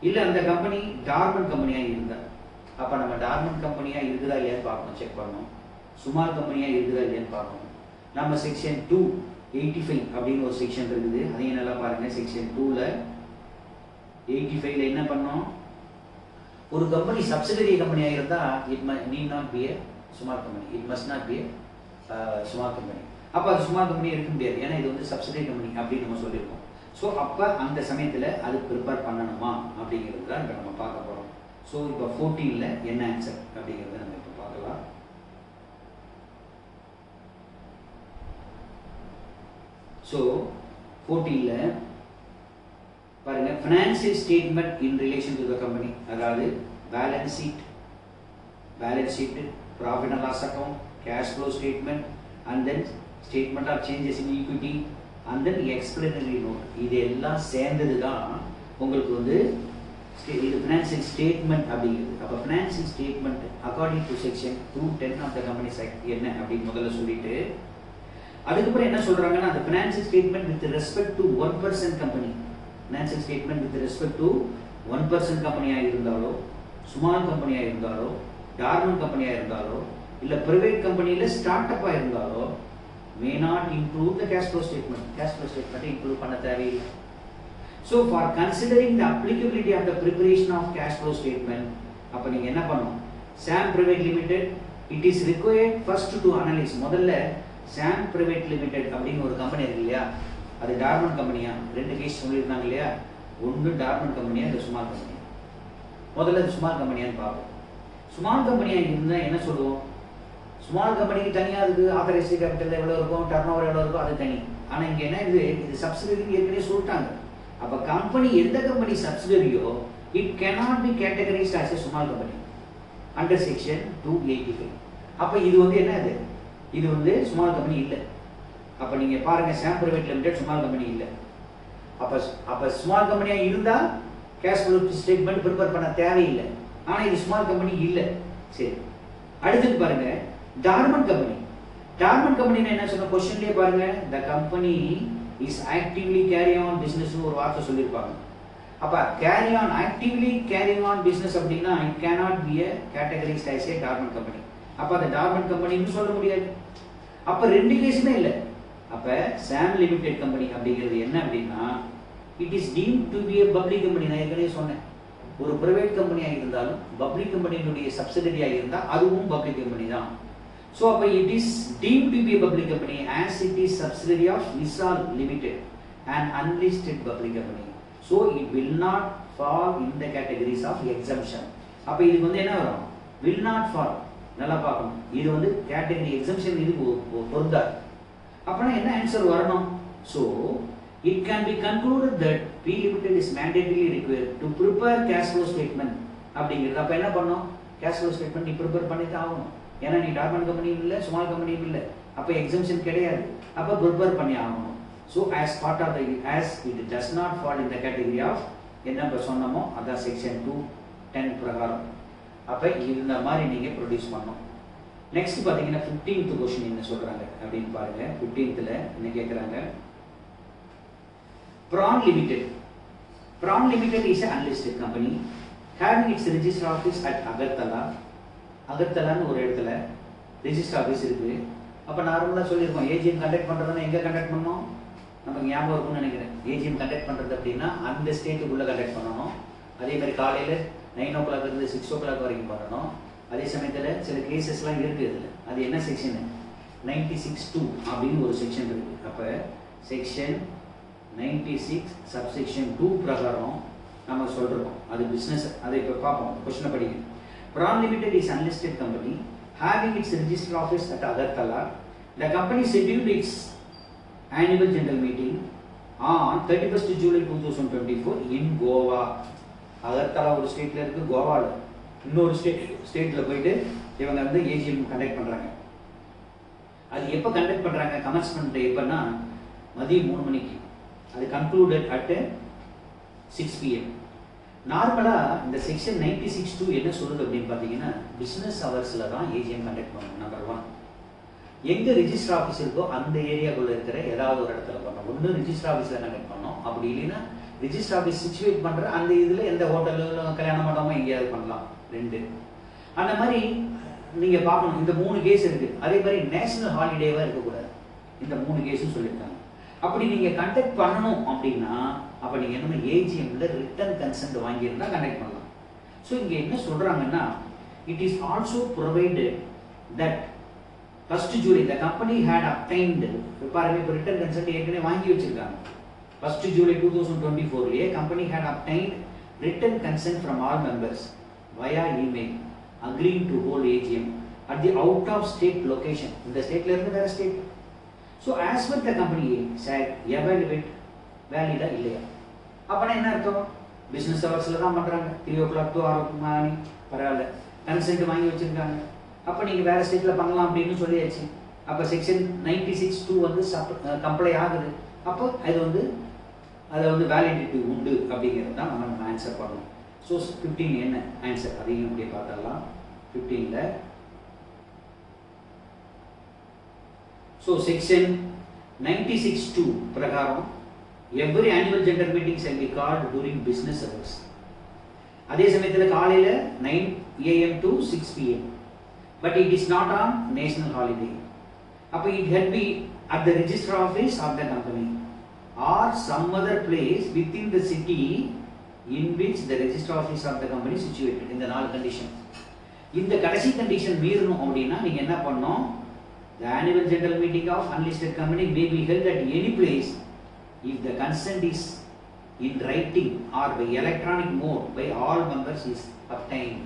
இல்லை அந்த கம்பெனி டார்மன்ட் கம்பெனியாக இருந்தா, அப்போ நம்ம டார்மன்ட் கம்பெனியாக இருக்குதா இல்லையான்னு பார்க்கணும், செக் பண்ணணும். ஸ்மால் கம்பெனியாக இருக்குதா இல்லையான்னு பார்க்கணும். நம்ம செக்ஷன் 285 அப்படின்னு ஒரு செக்ஷன் இருக்குது, அதையும் நல்லா பாருங்க. செக்ஷன் 2ல 85ல என்ன பண்ணோம், ஒரு கம்பெனி சப்சிடரி கம்பெனியாக இருந்தால் it need not be a small company, it must not be small company. அப்போ அது ஸ்மால் கம்பெனி இருக்க முடியாது, ஏன்னா இது வந்து சப்சிடரி கம்பெனி அப்படின்னு நம்ம சொல்லியிருக்கோம். ஸோ அப்போ அந்த சமயத்தில் அது ப்ரிப்பேர் பண்ணணுமா அப்படிங்கிறது தான் இப்போ நம்ம பார்க்க போகிறோம். ஸோ இப்போ 14ல் என்ன ஆன்சர் அப்படிங்கிறத நம்ம இப்போ பார்க்கலாம். ஸோ 14ல் பாருங்க, financial statement in relation to the company, அதாவது balance sheet, profit and loss account, cash flow statement, and then statement of changes in equity, and then explanatory note. இது எல்லாம் சேர்ந்தது தான் உங்களுக்கு வந்து இது ஃபினான்சியல் ஸ்டேட்மெண்ட் அப்படிங்கிறது. அப்போ financial statement according to section 210 of the companies act என்ன அப்படின்னு முதல்ல சொல்லிட்டு அதுக்கப்புறம் என்ன சொல்றாங்கன்னா, அந்த financial statement with respect to 1% company, financial statement with respect to 1% கம்பெனியாக இருந்தாலோ ஸ்மால் கம்பெனியாக இருந்தாலோ டார்மன்ட் கம்பெனியாக இருந்தாலோ இல்லை ப்ரைவேட் கம்பெனியில் ஸ்டார்ட் அப்பாக இருந்தாலோ may not include the cash flow statement. Cash flow ஸ்டேட்மெண்ட்டை இன்க்ளூட் பண்ண தேவையில்லை. So for considering the applicability of the preparation of cash flow statement, அப்போ நீங்கள் என்ன பண்ணணும், Sam private limited it is required first to analyse. முதல்ல Sam private limited அப்படின்னு ஒரு கம்பெனி இருக்கு இல்லையா, அது டார்மன்ட் கம்பெனியா? 2 கேஸ் சொல்லியிருந்தாங்க இல்லையா, ஒன்று டார்மன்ட் கம்பெனியா இல்லை ஸ்மால் கம்பெனியா? முதல்ல அது ஸ்மால் கம்பெனியான்னு பார்ப்போம். ஸ்மால் கம்பெனியாக இருந்தால் என்ன சொல்லுவோம், ஸ்மால் கம்பெனிக்கு தனியாக அதுக்கு ஆத்தரைஸ்டு கேபிட்டல் எவ்வளோ இருக்கும், டர்ன் ஓவர் எவ்வளோ இருக்கும், அது தனி. ஆனால் இங்கே என்ன இது சப்சிடரின்னு ஏற்கனவே சொல்லிட்டாங்க. அப்போ கம்பெனி எந்த கம்பெனி சப்சிடரியோ it cannot be categorised as a small company under section 285. அப்போ இது வந்து என்ன, இது வந்து ஸ்மால் கம்பெனி இல்லை. அப்போ நீங்கள் பாருங்கள், சாம் பிரைவேட் லிமிடெட் ஸ்மால் கம்பெனி இல்லை. அப்போ ஸ்மால் கம்பெனியாக இருந்தால் கேஷ் ஃப்ளோ ஸ்டேட்மெண்ட் ப்ரிப்பேர் பண்ண தேவையில்லை. ஆனால் இது ஸ்மால் கம்பெனி இல்லை. சரி, அடுத்தது பாருங்க, டார்மன்ட் கம்பெனி. டார்மன்ட் கம்பெனினா என்ன சொன்ன கொஸ்டின்லேயே பாருங்க, the company is actively carry on business ஒரு வார்த்தை சொல்லியிருப்பாங்க. அப்ப carry on actively carrying on business அப்படின்னா it cannot be a categorized as a dormant company. அப்ப அந்த டார்மண்ட் கம்பெனின்னு சொல்ல முடியாது. அப்ப ரெண்டு கேஸுமே இல்லை. அப்ப சாம் லிமிடெட் கம்பெனி அப்படிங்கிறது என்ன அப்படின்னா it is deemed to be a public company. நான் ஏற்கனவே சொன்னேன், ஒரு பிரைவேட் கம்பெனியாக இருந்தாலும் பப்ளிக் கம்பெனியினுடைய சப்சிடரியாக இருந்தால் அதுவும் பப்ளிக் கம்பெனி தான். ஸோ அப்போ it is deemed to be a public company as it is subsidiary of Vishal limited and unlisted public company. So it will not fall in the categories of exemption. அப்போ இதுக்கு வந்து என்ன வரும்? Will not fall. நல்லா பார்க்கணும், இது வந்து category exemption இதுக்கு பொருந்தாது. அப்படின்னா என்ன ஆன்சர் வரணும்? So it can be concluded that P Limited is mandatorily required to prepare cash flow statement அப்படிங்கிறது. அப்ப என்ன பண்ணணும்? cash flow statement நீ ப்ரிப்பேர் பண்ணி தான் ஆகணும். ஏன்னா நீ டார்மண்ட் கம்பெனியும் இல்லை, ஸ்மால் கம்பெனியும் இல்லை, அப்ப எக்ஸம்ஷன் கிடையாது. அப்ப ப்ரிப்பேர் பண்ணி ஆகணும். So as part of the as it does not fall in the category of என்ன இப்போ சொன்னமோ அதான் செக்ஷன் 210 பிரகாரம். அப்ப இந்த மாதிரி நீங்க ப்ரொடியூஸ் பண்ணணும். நெக்ஸ்ட் பாத்தீங்கன்னா 15th கொஸ்டின் என்ன சொல்றாங்க அப்படின்னு பாருங்க. 15th என்ன கேட்குறாங்க? Prawn Limited. Prawn Limited is an unlisted company having its register office at Agartala. அகர்தலான்னு ஒரு இடத்துல ரெஜிஸ்டர் ஆஃபீஸ் இருக்கு. அப்போ நார்மலாக சொல்லியிருக்கோம் ஏஜிஎம் கண்டக்ட் பண்ணுறதுன்னா எங்கே கண்டக்ட் பண்ணணும்? நமக்கு ஞாபகம் இருக்கும்னு நினைக்கிறேன். ஏஜிஎம் கண்டக்ட் பண்ணுறது அப்படின்னா அந்த ஸ்டேட்டுக்குள்ளே கண்டக்ட் பண்ணணும். அதே மாதிரி காலையில் 9 o'clock இருந்து 6 o'clock வரைக்கும் பண்ணணும். அதே சமயத்தில் சில கேசஸ்லாம் இருக்குது இதில். அது என்ன செக்ஷனு? 96(2) அப்படின்னு ஒரு செக்ஷன் இருக்குது. அப்போ செக்ஷன் 96 சப்செக்ஷன் 2 பிரகாரம் நம்ம சொல்றோம். அது பிசினஸ். அதை இப்போ பார்ப்போம். கொஸ்டினை படிங்க. Prawn Limited is unlisted company having its register office at Agartala. The company scheduled its annual general meeting on 31st July 2024 in Goa. Agartala ஒரு ஸ்டேட்ல இருக்கு, கோவாவில் இன்னொரு ஸ்டேட்ல போயிட்டு இவங்க வந்து ஏஜிஎம் கண்டக்ட் பண்றாங்க. அது எப்போ கண்டக்ட் பண்றாங்க? கமென்ஸ்மெண்ட் எப்பன்னா மதியம் 3 மணிக்கு. அது கன்க்ளூடட் அட் 6 PM. நார்மலாக இந்த செக்ஷன் 96(2) என்ன சொல்லுது அப்படின்னு பார்த்தீங்கன்னா பிஸ்னஸ் ஹவர்ஸில் தான் ஏஜிஎம் கண்டக்ட் பண்ணணும். நம்பர் 1, எங்கே ரிஜிஸ்டர் ஆஃபீஸ் இருக்கோ அந்த ஏரியாக்குள்ளே இருக்கிற ஏதாவது ஒரு இடத்துல பண்ணணும். ஒன்று ரிஜிஸ்டர் ஆஃபீஸில் கண்டக்ட் பண்ணணும், அப்படி இல்லைன்னா ரிஜிஸ்டர் ஆஃபீஸ் சிச்சுவேட் பண்ணுற அந்த இதில் எந்த ஹோட்டலில் கல்யாண மண்டபமோ எங்கேயாவது பண்ணலாம். 2 அந்த மாதிரி நீங்கள் பார்க்கணும். இந்த 3 கேஸ் இருக்குது. அதே மாதிரி நேஷனல் ஹாலிடேவாக இருக்கக்கூடாது. இந்த 3 கேஸும் சொல்லியிருக்காங்க. அப்படி நீங்க கண்டக்ட் பண்ணணும் அப்படின்னா அப்ப நீங்க என்ன ஏஜிஎம்ல ரிட்டன் கன்சென்ட் வாங்கியிருந்தா கண்டக்ட் பண்ணலாம். ஸோ இங்க என்ன சொல்றாங்கன்னா it is also provided that 1st July the company had obtained. பாருங்க, இப்போ ரிட்டன் கன்சென்ட் ஏற்கனவே வாங்கி வச்சிருக்காங்க. 1st July 2024 company had obtained written consent from all members via email agreeing to hold AGM at the out of state location. இந்த ஸ்டேட்ல இருந்து வேற state. So as per the company said evaluate valida இல்லையா? அப்பனா என்ன அர்த்தம்? Business ஹவர்ஸ்ல தான் பண்றாங்க. 3 o'clock to 6 மணி பரவாயில்ல, கன்சென்ட் வாங்கி வச்சிருக்காங்க. அப்ப நீங்க வேற ஸ்டேட்ல பண்ணலாம் அப்படின்னு சொல்லியாச்சு. அப்ப செக்ஷன் 96(2) வந்து கம்ப்ளை ஆகுது. அப்போ அது வந்து அதை வந்து வேலிடிட்டி உண்டு அப்படிங்கிறது தான் நம்ம ஆன்சர் பண்ணணும். ஸோ 15 என்ன ஆன்சர் அதையும் அப்படியே பார்த்தரலாம். 15ல ஸோ செக்ஷன் 96(2) பிரகாரம் every annual gender meeting shall be called during business hours. அதே சமயத்தில் காலையில் 9 AM to 6 PM. But it is not on national holiday. அப்போ it had be at the register office of the company or some other place within the city in which the register office of the company is situated. இந்த 4 condition. இந்த கடைசி condition மீறணும் அப்படின்னா நீங்க என்ன பண்ணணும்? The annual general meeting of unlisted company may be held at any place if the consent is in writing or by electronic mode by all members is obtained.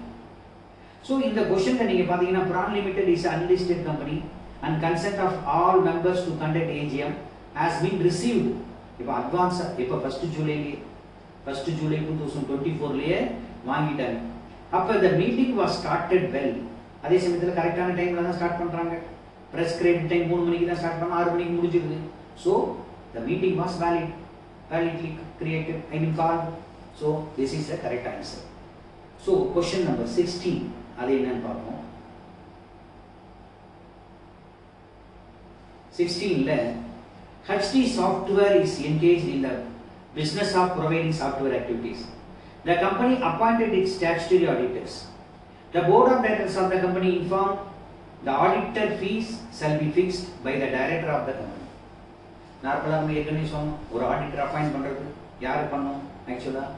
So in the question நீங்க பாத்தீங்கன்னா Prawn Limited is an unlisted company and consent of all members to conduct AGM has been received. இப்போ advance இப்போ 1st July 2024 வாங்கிட்டாங்க. அப்போ the meeting was started well. அதே சமயத்தில் கரெக்டான டைம்ல தான் ஸ்டார்ட் பண்றாங்க. prescribed time 3 மணிக்கு தான் ஸ்டார்ட் பண்ணா 6 மணிக்கு முடிஞ்சிருது. So the meeting was validly created, called. So this is the correct answer. So question number 16 அது என்னன்னு பார்ப்போம். 16ல HD Software is engaged in the business of providing software activities. The company appointed its statutory auditors. The board of directors of the company informed the auditor fees shall be fixed by the director of the company. நார்மலாக நம்ம ஏற்கனவே சொன்னோம், ஒரு auditor appoint பண்ணுறது யார் பண்ணோம்? ஆக்சுவலாக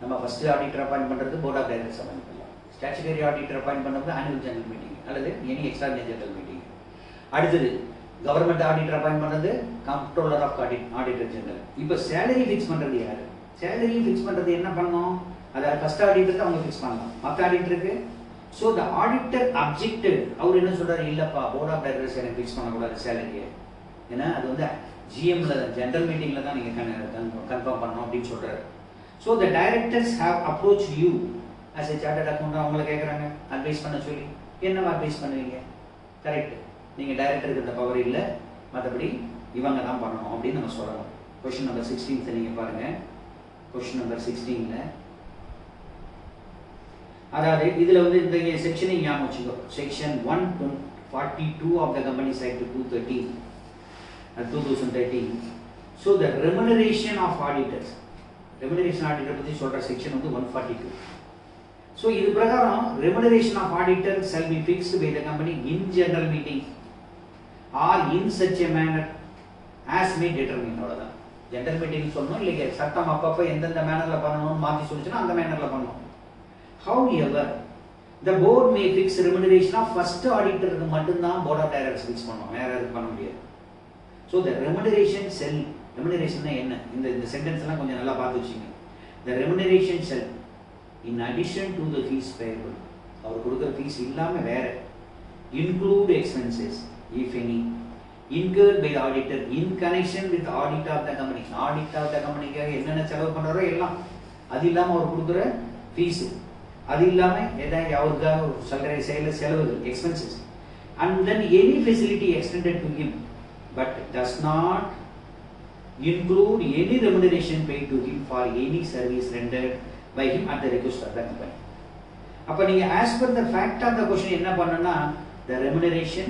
நம்ம ஃபஸ்ட்டு ஆடிட்டர் அப்பாயிண்ட் பண்ணுறது போர்ட் ஆஃப் டைரக்டர்ஸ் அப்பாயிண்ட் பண்ணலாம். ஸ்டாச்சுட்டரி ஆடிட்டர் அப்பாயிண்ட் பண்ணுறது ஆனுவல் ஜெனரல் மீட்டிங் அல்லது எனி எக்ஸ்ட்ராடினரி ஜெனரல் மீட்டிங். அடுத்தது கவர்மெண்ட் ஆடிட்டர் அப்பாயிண்ட் பண்ணுறது கண்ட்ரோலர் ஆஃப் ஆடிட்டர் ஜெனரல். இப்போ சேலரி ஃபிக்ஸ் பண்ணுறது யார்? சேலரி ஃபிக்ஸ் பண்ணுறது என்ன பண்ணணும்? அதை ஃபஸ்ட் ஆடிட்டருக்கு அவங்க ஃபிக்ஸ் பண்ணலாம், மற்ற ஆடிட்டருக்கு. ஸோ த ஆடிட்டர் அப்ஜெக்டட், அவர் என்ன சொல்கிறாரு, இல்லைப்பா போர்ட் ஆஃப் டைரக்டர்ஸ் எனக்கு ஃபிக்ஸ் பண்ணக்கூடாது சேலரியை, ஏன்னா அது வந்து ஜிஎம்ல ஜெனரல் மீட்டிங்கில் தான் நீங்கள் கன்ஃபார்ம் பண்ணணும் அப்படின்னு சொல்கிறாரு. So the directors have approach you as a chartered account. அவங்கள கேட்குறாங்க அட்வைஸ் பண்ண சொல்லி, என்னவா அட்வைஸ் பண்ணுவீங்க? கரெக்ட், நீங்கள் டைரக்டருக்கு இந்த பவர் இல்லை, மற்றபடி இவங்க தான் பண்ணணும் அப்படின்னு நம்ம சொல்லணும். கொஸ்டின் நம்பர் 16 நீங்கள் பாருங்கள். கொஸ்டின் நம்பர் 16 அதாவது இதில் வந்து இந்த செக்ஷனை ஞாபகம் வச்சுக்கோ. Section 142 of the companies act 2013. So the remuneration of auditors, remuneration auditor பற்றி சொல்கிற செக்ஷன் வந்து 142. ஸோ இது பிரகாரம் remuneration of auditor shall be fixed by the company in general meeting or in such a manner as may determine. அவ்வளோதான் general meeting சொல்லணும். இல்லை சட்டம் அப்பப்போ எந்தெந்த மேனரில் பண்ணணும்னு மாற்றி சொல்லிச்சுன்னா அந்த மேனரில் பண்ணணும். However, the board may fix remuneration of first auditor மட்டும்தான் board of directors fix பண்ணணும், வேற எதுவும் பண்ண முடியாது. So the remuneration shall, remuneration என்ன? இந்த சென்டென்ஸ் எல்லாம் கொஞ்சம் நல்லா பார்த்து வச்சுங்க. The remuneration shall in addition to the fees payable, அவர் கொடுக்குற ஃபீஸ் இல்லாமல் வேற, include expenses if any incurred by the auditor in connection with the audit of the company. Audit of the companyக்காக என்னென்ன செலவு பண்ணுறாரோ எல்லாம், அது இல்லாமல் அவர் கொடுக்குற ஃபீஸு, அது இல்லாமல் ஏதாவது அவருக்காக சலரை செலவுகள் expenses, and then any facility extended to him but does not include any remuneration paid to him for any service rendered by him at the request of the company. அப்ப நீங்க as per the fact of the question என்ன பண்ணனும்னா, the remuneration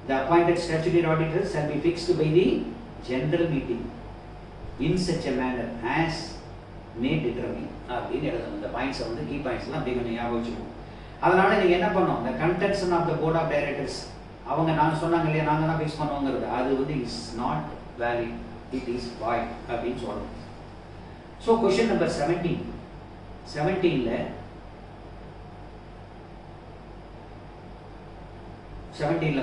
the appointed statutory auditor shall be fixed by the general meeting in such a manner as may determine. அப்படின்னு எழுதணும். இந்த points வந்து key பாயிண்ட்ஸ்லாம் அப்படி கொஞ்சம் ஞாபகம் வச்சுக்கணும். அதனால நீங்க என்ன பண்ணணும், the contention of the board of directors, அவங்க நான் சொன்னாங்க இல்லையா, நாங்க தான் ஃபிக்ஸ் பண்ணுவோங்கிறது, அது வந்து is not valid, it is void அப்படின்னு சொல்லணும். ஸோ கொஸ்டின் நம்பர் 17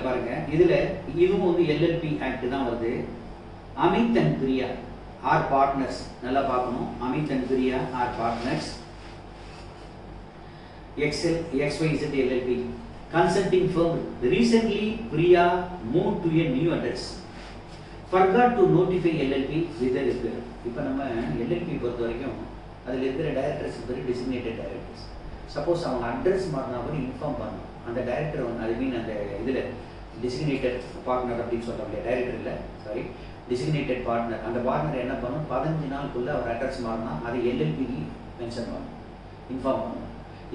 பாருங்க. இதுல இதுவும் வந்து எல்எல்பி ஆக்ட் தான் வருது. Amit and Priya are partners, நல்லா பார்க்கணும். Amit and Priya are partners, XYZ LLP consulting firm. Recently Priya moved to a new address, forgot to notify LLP with the repair. இப்போ நம்ம LLP பொறுத்த வரைக்கும் அதில் இருக்கிற டைரக்டர்ஸ் பேர் டெசிக்னேட்டட் டைரக்டர்ஸ். சப்போஸ் அவங்க அட்ரஸ் மாறினா கூட இன்ஃபார்ம் பண்ணணும். அந்த டைரக்டர் வந்து அது மீன் அந்த இதில் டெசிக்னேட்டட் பார்ட்னர் அப்படின்னு சொல்கிறோம் இல்லையா, டைரக்டர் இல்லை சாரி டெசிக்னேட்டட் பார்ட்னர். அந்த பார்ட்னர் என்ன பண்ணணும், 15 நாளுக்குள்ளே அவர் அட்ரஸ் மாறினா அதை எல்எல்பிக்கு மென்ஷன் பண்ணணும், இன்ஃபார்ம் பண்ணணும்.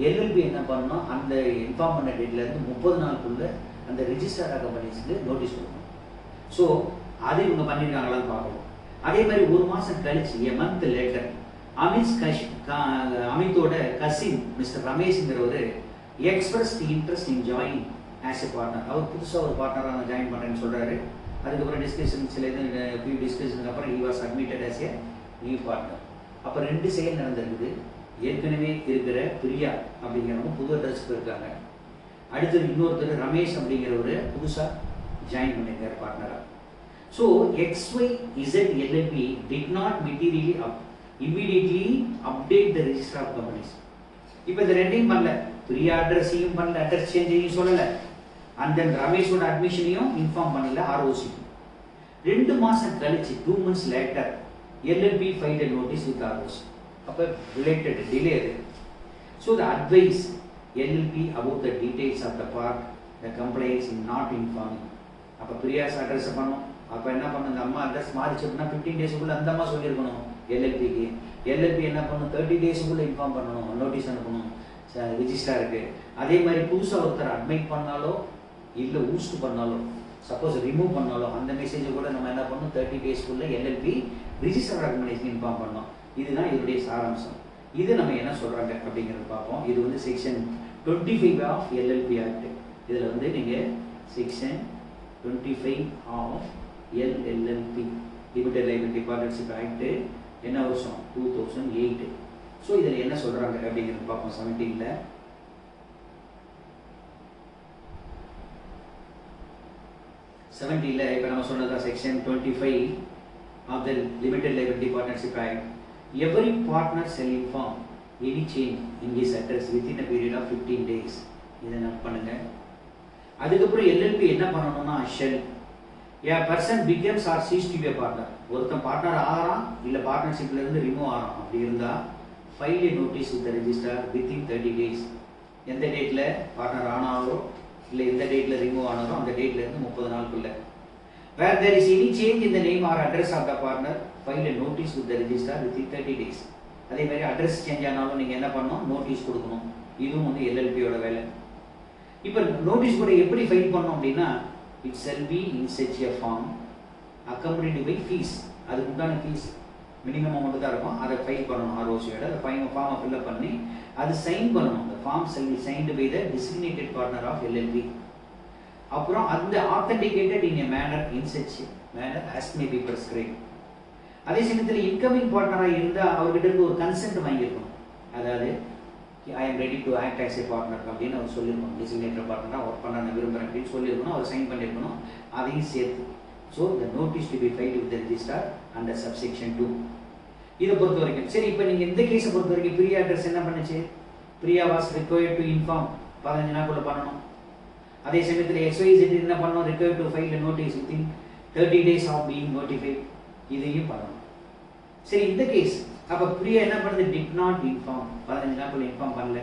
எல்எல்பி என்ன பண்ணணும், அந்த இன்ஃபார்ம் பண்ண டேட்லேருந்து 30 நாளுக்குள்ளே அந்த ரிஜிஸ்டர் கம்பெனிஸ்க்கு நோட்டீஸ் கொடுக்கணும். ஸோ அது இவங்க பண்ணியிருக்காங்களான்னு பார்க்கணும். அதே மாதிரி ஒரு மாதம் கழிச்சு எ மந்த் லேட்டர் அமித்தோட கசின் மிஸ்டர் ரமேஷ்ங்கிறவர் express interest in join as a partner. அவர் புதுசாக ஒரு பார்ட்னராக நான் ஜாயின் பண்ணுறேன்னு சொல்கிறாரு. அதுக்கப்புறம் டிஸ்கஷன் சில இது டிஸ்கஷனுக்கு அப்புறம் he was admitted as a new partner. அப்போ 2 செயல் நடந்திருக்குது. ஏற்கனவே இருக்கிற பிரியா அப்படிங்கிறவங்க புது அட்ரஸ்க்கு இருக்காங்க. அடுத்தது இன்னொருத்தர் ரமேஷ் அப்படிங்கிறவர் புதுசாக ஜாயின் பண்ணியிருக்காரு பார்ட்னராக. So XYZ LLP did not materially immediately update the register of companies. இப்போ இந்த ரெண்டையும் பண்ணல, பிரியா அட்ரஸையும் பண்ணல, அட்ரஸ் சேஞ்சையும் சொல்லலை, அண்ட் தென் ரமேஷோட அட்மிஷனையும் இன்ஃபார்ம் பண்ணல ROC. 2 மாதம் கழிச்சு 2 months later LLP filed a notice with ROC. அப்போ ரிலேட்டட் டிலே அது. So the advice LLP about the details of the part the complaints in not informing. அப்போ பிரியாஸ் அட்ரஸை பண்ணோம். அப்போ என்ன பண்ணணும், இந்த அம்மா அட்ரஸ் மாறிச்சுன்னா 15 டேஸுக்குள்ளே அந்த அம்மா சொல்லியிருக்கணும் LLPக்கு. LLP என்ன பண்ணணும், 30 டேஸுக்குள்ளே இன்ஃபார்ம் பண்ணணும், நோட்டீஸ் அனுப்பணும் ரிஜிஸ்டருக்கு. அதே மாதிரி புதுசாக ஒருத்தர் அட்மிட் பண்ணாலோ இல்லை ஊஸ்ட் பண்ணாலோ சப்போஸ் ரிமூவ் பண்ணாலும் அந்த மெசேஜை கூட நம்ம என்ன பண்ணணும், 30 டேஸ்க்குள்ள எல்எல்பி ரிஜிஸ்டர் ஆர்கனைசேஷன் இன்ஃபார்ம் பண்ணோம். இதுதான் இதனுடைய சாராம்சம். இது நம்ம என்ன சொல்றாங்க அப்படிங்கிறது பார்ப்போம். இது வந்து செக்ஷன் 25 ஆஃப் எல்எல்பி ஆக்ட். இதில் வந்து நீங்கள் section 25 of LLP limited liability partnership act என்ன வருஷம், 2008. ஸோ இதில் என்ன சொல்றாங்க அப்படிங்கிறது பார்ப்போம். 17ல் இப்போ நம்ம சொன்னதா section 25 of the limited liability partnership act. Every partner shall inform any change in his address within a period of 15 days. இதை நோட் பண்ணுங்க. அதுக்கப்புறம் எல்எல்பி என்ன பண்ணணும்னா, shall a person becomes or ceases to be a partner. ஒருத்தன் partner ஆகிறான் இல்லை பார்ட்னர்ஷிப்ல இருந்து ரிமூவ் ஆகிறான் அப்படி இருந்தால் file a notice with the registrar within 30 days. எந்த டேட்டில் பார்ட்னர் ஆனாரோ இல்லை எந்த டேட்டில் ரிமூவ் ஆனாரோ அந்த டேட்லேருந்து 30 நாளுக்குள்ள. வேர் there is any change in the name or address of the partner, file a notice with the registrar within 30 days. அதே மாதிரி அட்ரஸ் சேஞ்ச் ஆனாலும் நீங்கள் என்ன பண்ணணும், நோட்டீஸ் கொடுக்கணும். இதுவும் வந்து எல்எல்பியோட வேலை. இப்போ நோட்டீஸ் கூட எப்படி ஃபைல் பண்ணணும் அப்படின்னா, it shall be in such a form accompanied by fees. அதுக்கு உண்டான ஃபீஸ் மினிமம் அமௌண்ட் தான் இருக்கும். அதை ஃபைல் பண்ணணும் ஆர்ஓசியோட. அந்த ஃபார்மை ஃபில்அப் பண்ணி அது சைன் பண்ணணும். அந்த form shall be signed by the designated partner of LLP. அப்புறம் அந்த authenticated in a manner in such manner as may be prescribed. அதே சமயத்தில் இன்கமிங் பார்ட்னராக இருந்தால் அவர்கிட்ட இருந்து ஒரு கன்சென்ட் வாங்கியிருக்கணும். அதாவது I am ready to act as a partner அப்படின்னு அவர் சொல்லியிருக்கணும். டிசிக்னேட்டட் பார்ட்னராக ஒர்க் பண்ண நான் விரும்புகிறேன் அப்படின்னு சொல்லியிருக்கணும். அவர் சைன் பண்ணியிருக்கணும். அதையும் சேர்த்து. So the notice to be filed with the registrar under subsection 2. இதை பொறுத்த வரைக்கும் சரி. இப்போ நீங்கள் இந்த கேஸை பொறுத்த வரைக்கும் பிரியா அட்ரஸ் என்ன பண்ணுச்சு, Priya was required to inform 15 நாளுக்குள்ள பண்ணணும். அதே சமயத்தில் XYZ என்ன பண்ணணும், required to file notice within 30 days of being notified. இதையும் பண்ணணும். சரி, இந்த கேஸ் அப்போ பிரியா என்ன பண்ணுது, டிட் நாட் இன்ஃபார்ம், 15 நாளுக்குள்ள இன்ஃபார்ம் பண்ணல.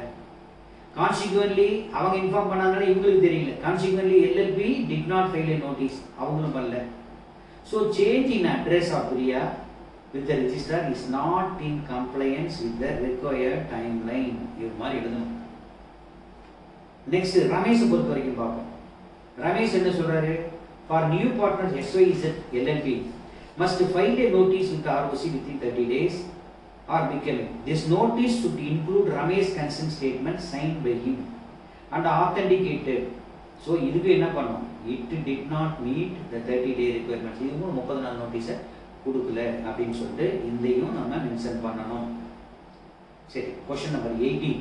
கான்சிக்வென்ட்லி அவங்க இன்ஃபார்ம் பண்ணாங்கன்னா இவங்களுக்கு தெரியல. Consequently LLP did not file a notice, அவங்களும் பண்ணல. So change in address of Priya with the registrar is not in compliance with the required timeline. இது மாதிரி எழுதணும். நெக்ஸ்ட் ரமேஷ் பொறுத்த வரைக்கும் பார்ப்போம். ரமேஷ் என்ன சொல்றாரு, for new partners XYZ LLP must file a notice with ROC within 30 days or becoming. This notice should include Ramesh consent statement signed by him and authenticated. So இதுக்கு என்ன பண்ணணும், it did not meet the 30-day requirements. இதுவும் 30 நாள் நோட்டீஸை கொடுக்கல அப்படின்னு சொல்லிட்டு இதையும் நம்ம மென்ஷன் பண்ணணும். சரி, क्वेश्चन நம்பர் 18.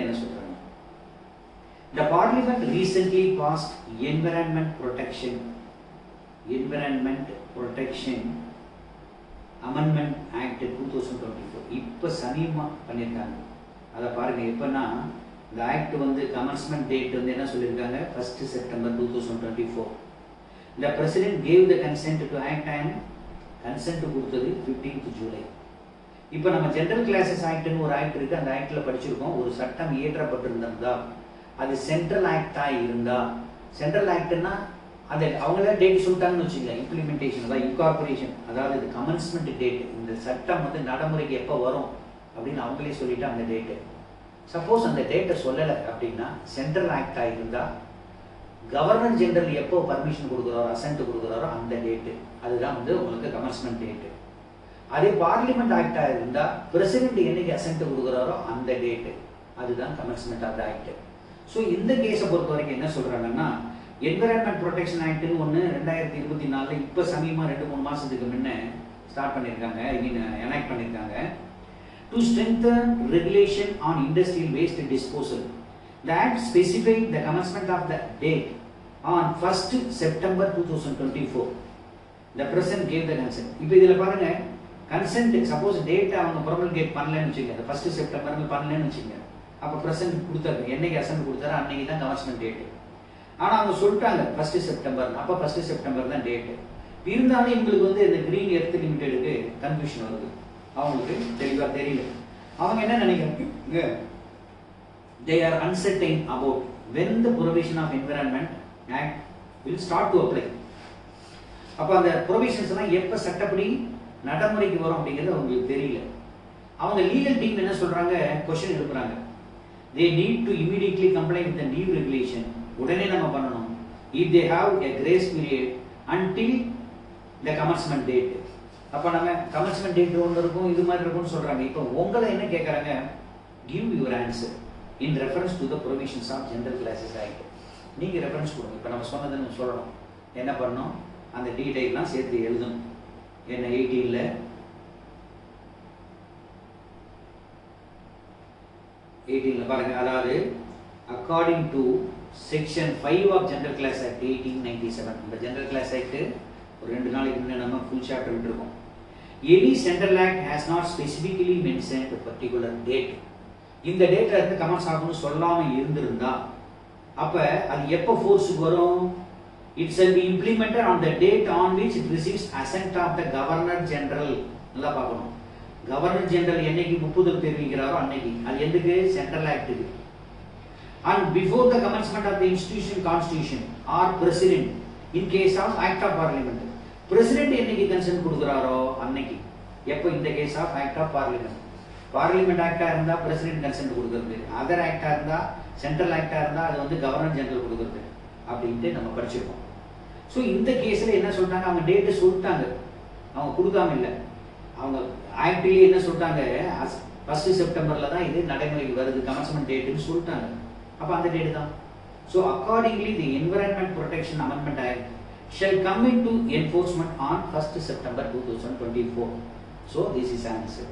என்ன சொல்றாங்க, the parliament recently passed environment protection amendment act 2024. இப்ப சமீபமா பண்ணிருக்காங்க. அத பாருங்க. எப்பனா இந்த ஆக்ட் வந்து கமென்ஸ்மென்ட் டேட் வந்து என்ன சொல்லிருக்காங்க, 1st September 2024. the president gave the consent to act and consent கொடுத்தது 15th July. இப்போ நம்ம ஜெனரல் கிளாஸஸ் ஆக்ட்னு ஒரு ஆக்ட் இருக்கு. அந்த ஆக்ட்ல படிச்சிருக்கோம். ஒரு சட்டம் இயற்றப்பட்டிருந்தா அது சென்ட்ரல் ஆக்டா இருந்தா, சென்ட்ரல் ஆக்ட்னா அது அவங்களே டேட் சொல்லிட்டாங்கன்னு வச்சுக்கோங்க. இம்ப்ளிமெண்டேஷன் அதாவது இன்கார்பரேஷன், அதாவது இது கமென்ஸ்மெண்ட் டேட், இந்த சட்டம் வந்து நடைமுறைக்கு எப்போ வரும் அப்படின்னு அவங்களே சொல்லிட்டு அந்த டேட்டு. சப்போஸ் அந்த டேட்டை சொல்லலை அப்படின்னா சென்ட்ரல் ஆக்டா இருந்தா கவர்னர் ஜெனரல் எப்போ பர்மிஷன் கொடுக்குறாரோ அசென்ட் கொடுக்குறாரோ அந்த டேட்டு, அதுதான் வந்து உங்களுக்கு கமென்ஸ்மெண்ட் டேட்டு. அதே பார்லிமெண்ட் ஆக்டா இருந்தா பிரசிடென்ட் என்னைக்கு அசென்ட் கொடுக்குறாரோ அந்த டேட்டு, அதுதான் commencement of the act. So இந்த கேஸை பொறுத்த வரைக்கும் என்ன சொல்றாங்கன்னா, என்விரான்மெண்ட் ப்ரொடெக்ஷன் ஆக்ட்னு ஒன்று 2024 இப்போ சமீபமாக 2-3 மாதத்துக்கு முன்ன ஸ்டார்ட் பண்ணியிருக்காங்க, ஐ மீன் எனாக்ட் பண்ணியிருக்காங்க. To strengthen regulation on industrial waste disposal. The act specified the commencement of the date on 1st September 2024. The president gave the consent. இப்போ இதில் பாருங்க, கன்சென்ட் சப்போஸ் டேட் அவங்க ப்ரொமல்கேட் பண்ணலன்னு வச்சுக்கோங்க, அந்த 1st September பண்ணலன்னு வச்சுக்கோங்க, அப்போ பிரசன்ட் கொடுத்தாரு, என்னைக்கு அசென்ட் கொடுத்தாரோ அன்னைக்கு தான் கமென்ஸ்மெண்ட் டேட்டு. ஆனால் அவங்க சொல்லிட்டாங்க 1st September, அப்போ 1st September தான் டேட்டு. இருந்தாலும் இவங்களுக்கு வந்து இந்த கிரீன் எர்த் லிமிடெடுக்கு கன்ஃபியூஷன் வருது, அவங்களுக்கு தெளிவாக தெரியல. அவங்க என்ன நினைக்கிறாங்க, they are uncertain about when the provision of Environment Act will start to apply. அப்போ அந்த ப்ரொவிஷன்ஸ் எல்லாம் எப்போ சட்டப்படி நடைமுறைக்கு வரும் அப்படிங்கிறது அவங்களுக்கு தெரியல. அவங்க லீகல் டீம் என்ன சொல்றாங்க, கொஸ்டின் எழுப்புறாங்க. they need to immediately comply with the new regulation. உடனே நம்ம பண்ணணும். If they have a grace period until the commencement date. அப்ப நம்ம commencement date ஒன்று இருக்கும், இது மாதிரி இருக்கும்னு சொல்றாங்க. இப்போ உங்களை என்ன கேட்கறாங்க? Give your answer in reference to the provisions of General Classes Act. நீங்க ரெஃபரன்ஸ் கொடுங்க. இப்போ நம்ம சொன்னதுன்னு சொல்லணும். என்ன பண்ணணும்? அந்த டீடைல்லாம் சேர்த்து எழுதணும். என்ன 18ல பாருங்க. அதாவது according to section 5 of General Class Act 1897. இந்த General Class Act ஒரு 2 நாளைக்கு முன்ன நம்ம full chapter விட்டுருக்கோம். Any Central Act has not specifically mentioned a particular date. இந்த டேட்ல இருந்து கமெண்ட்ஸ் ஆகும்னு சொல்லாம இருந்திருந்தா அப்ப அது எப்ப ஃபோர்ஸ்க்கு வரும்? It shall be implemented on the date on which it receives assent of the Governor General. நல்லா பார்க்கணும். கவர்னர் ஜெனரல் என்னைக்கு ஒப்புதல் தெரிவிக்கிறாரோ அன்னைக்கு. அது எதுக்கு? Central ஆக்டுக்கு. And before the commencement of the institution constitution or president in case of act of parliament. President என்னைக்கு consent கொடுக்குறாரோ அன்னைக்கு. எப்போ? இந்த case of act of parliament. Parliament ஆக்டா இருந்தா பிரசிடென்ட் கன்சென்ட் கொடுக்குறது, அதர் ஆக்டா இருந்தா சென்ட்ரல் ஆக்டா இருந்தா அது வந்து கவர்னர் ஜெனரல் கொடுக்குறது அப்படின்ட்டு நம்ம படிச்சிருக்கோம். ஸோ இந்த கேஸில் என்ன சொல்லிட்டாங்க? அவங்க டேட்டு சொல்லிட்டாங்க, அவங்க கொடுக்காம இல்லை. அவங்க ஆக்ட்லேயே என்ன சொல்லிட்டாங்க? 1 செப்டம்பரில் தான் இது நடைமுறைக்கு வருது, கமென்ஸ்மெண்ட் டேட்டுன்னு சொல்லிட்டாங்க. அப்போ அந்த டேட்டு தான். So accordingly the environment protection amendment act shall come into enforcement on 1st September 2024. So this is answer.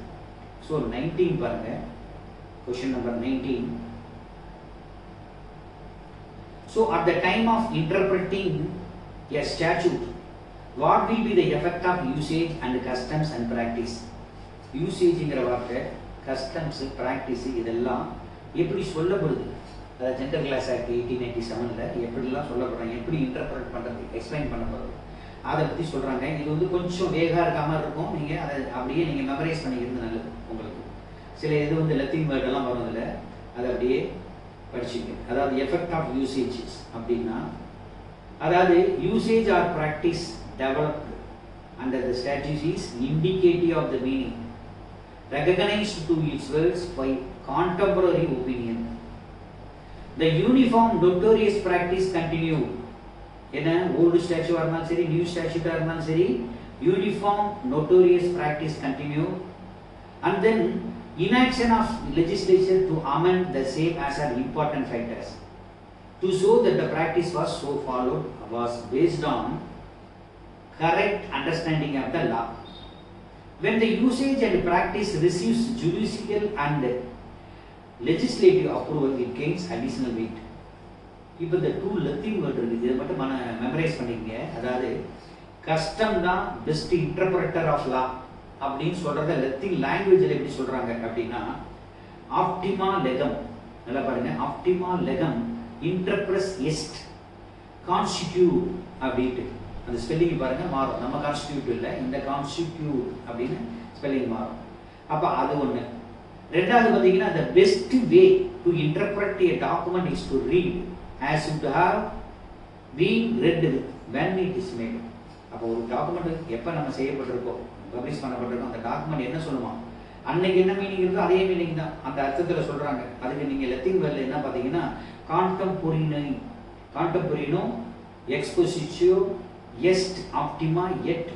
So 19 பாருங்க. Question number 19. So at the time of interpreting a statute, what will be the effect of usage and customs and practice? Usageங்கிற வார்த்தை, customs, practice இதெல்லாம் எப்படி சொல்லப்படுது? அதாவது general class act 1897ல எப்படிலாம் சொல்லப்படுறாங்க, எப்படி interpret பண்ணுறது, explain பண்ண போகிறது, அதை பற்றி சொல்கிறாங்க. இது வந்து கொஞ்சம் வேகாக இருக்க மாதிரி இருக்கும். நீங்கள் அதை அப்படியே நீங்கள் மெமரைஸ் பண்ணிக்கிறது நல்லது உங்களுக்கு. சில இது வந்து லத்தீன் வேர்டெல்லாம் வருதில்ல, அதை அப்படியே படிச்சுக்க. அதாவது எஃபெக்ட் ஆஃப் யூசேஜஸ் அப்படின்னா, அதாவது usage or practice developed under the statute is indicative of the meaning recognized to its words by contemporary opinion. The uniform notorious practice continue. என்ன old statute இருந்தாலும் சரி, new statute இருந்தாலும் சரி, uniform notorious practice continue. And then inaction of legislature to amend the same as an important factors to show that the practice was so followed was based on correct understanding of the law. When the usage and practice receives judicial and legislative approval, it gains additional weight. இப்போ இந்த 2 Latin word இருக்குது, இதை மட்டும் memorise பண்ணிக்கங்க. அதாவது custom தான் best interpreter of law அப்படின்னு சொல்றத லத்தீன் லாங்குவேஜில் எப்படி சொல்றாங்க அப்படின்னா, ஆப்டிமா லெகம். நல்லா பாருங்க, ஆப்டிமா லெகம் இன்டர்பிரஸ் எஸ்ட் கான்ஸ்டிடியூட் அப்படின்ட்டு அந்த ஸ்பெல்லிங் பாருங்க மாறும். நம்ம கான்ஸ்டிடியூட் இல்லை, இந்த கான்ஸ்டிடியூட் அப்படின்னு ஸ்பெல்லிங் மாறும். அப்போ அது ஒன்று. ரெண்டாவது பார்த்தீங்கன்னா, the best way to interpret a document is to read as it have been read when it is made. அப்போ ஒரு டாக்குமெண்ட் எப்போ நம்ம செய்யப்பட்டிருக்கோம், பப்ளிஷ் பண்ணப்பட்டிருக்கோம், அந்த டாக்குமெண்ட் என்ன சொல்லுவோம், அன்னைக்கு என்ன மீனிங் இருக்கோ அதே மீனிங் தான் அந்த அர்த்தத்தில் சொல்கிறாங்க. அதுக்கு நீங்கள் லத்தீன் வேர்டில் என்ன பார்த்தீங்கன்னா, கான்டெம்பொரினோ எக்ஸ்போசிச்சியோ எஸ்ட் ஆப்டிமா எட்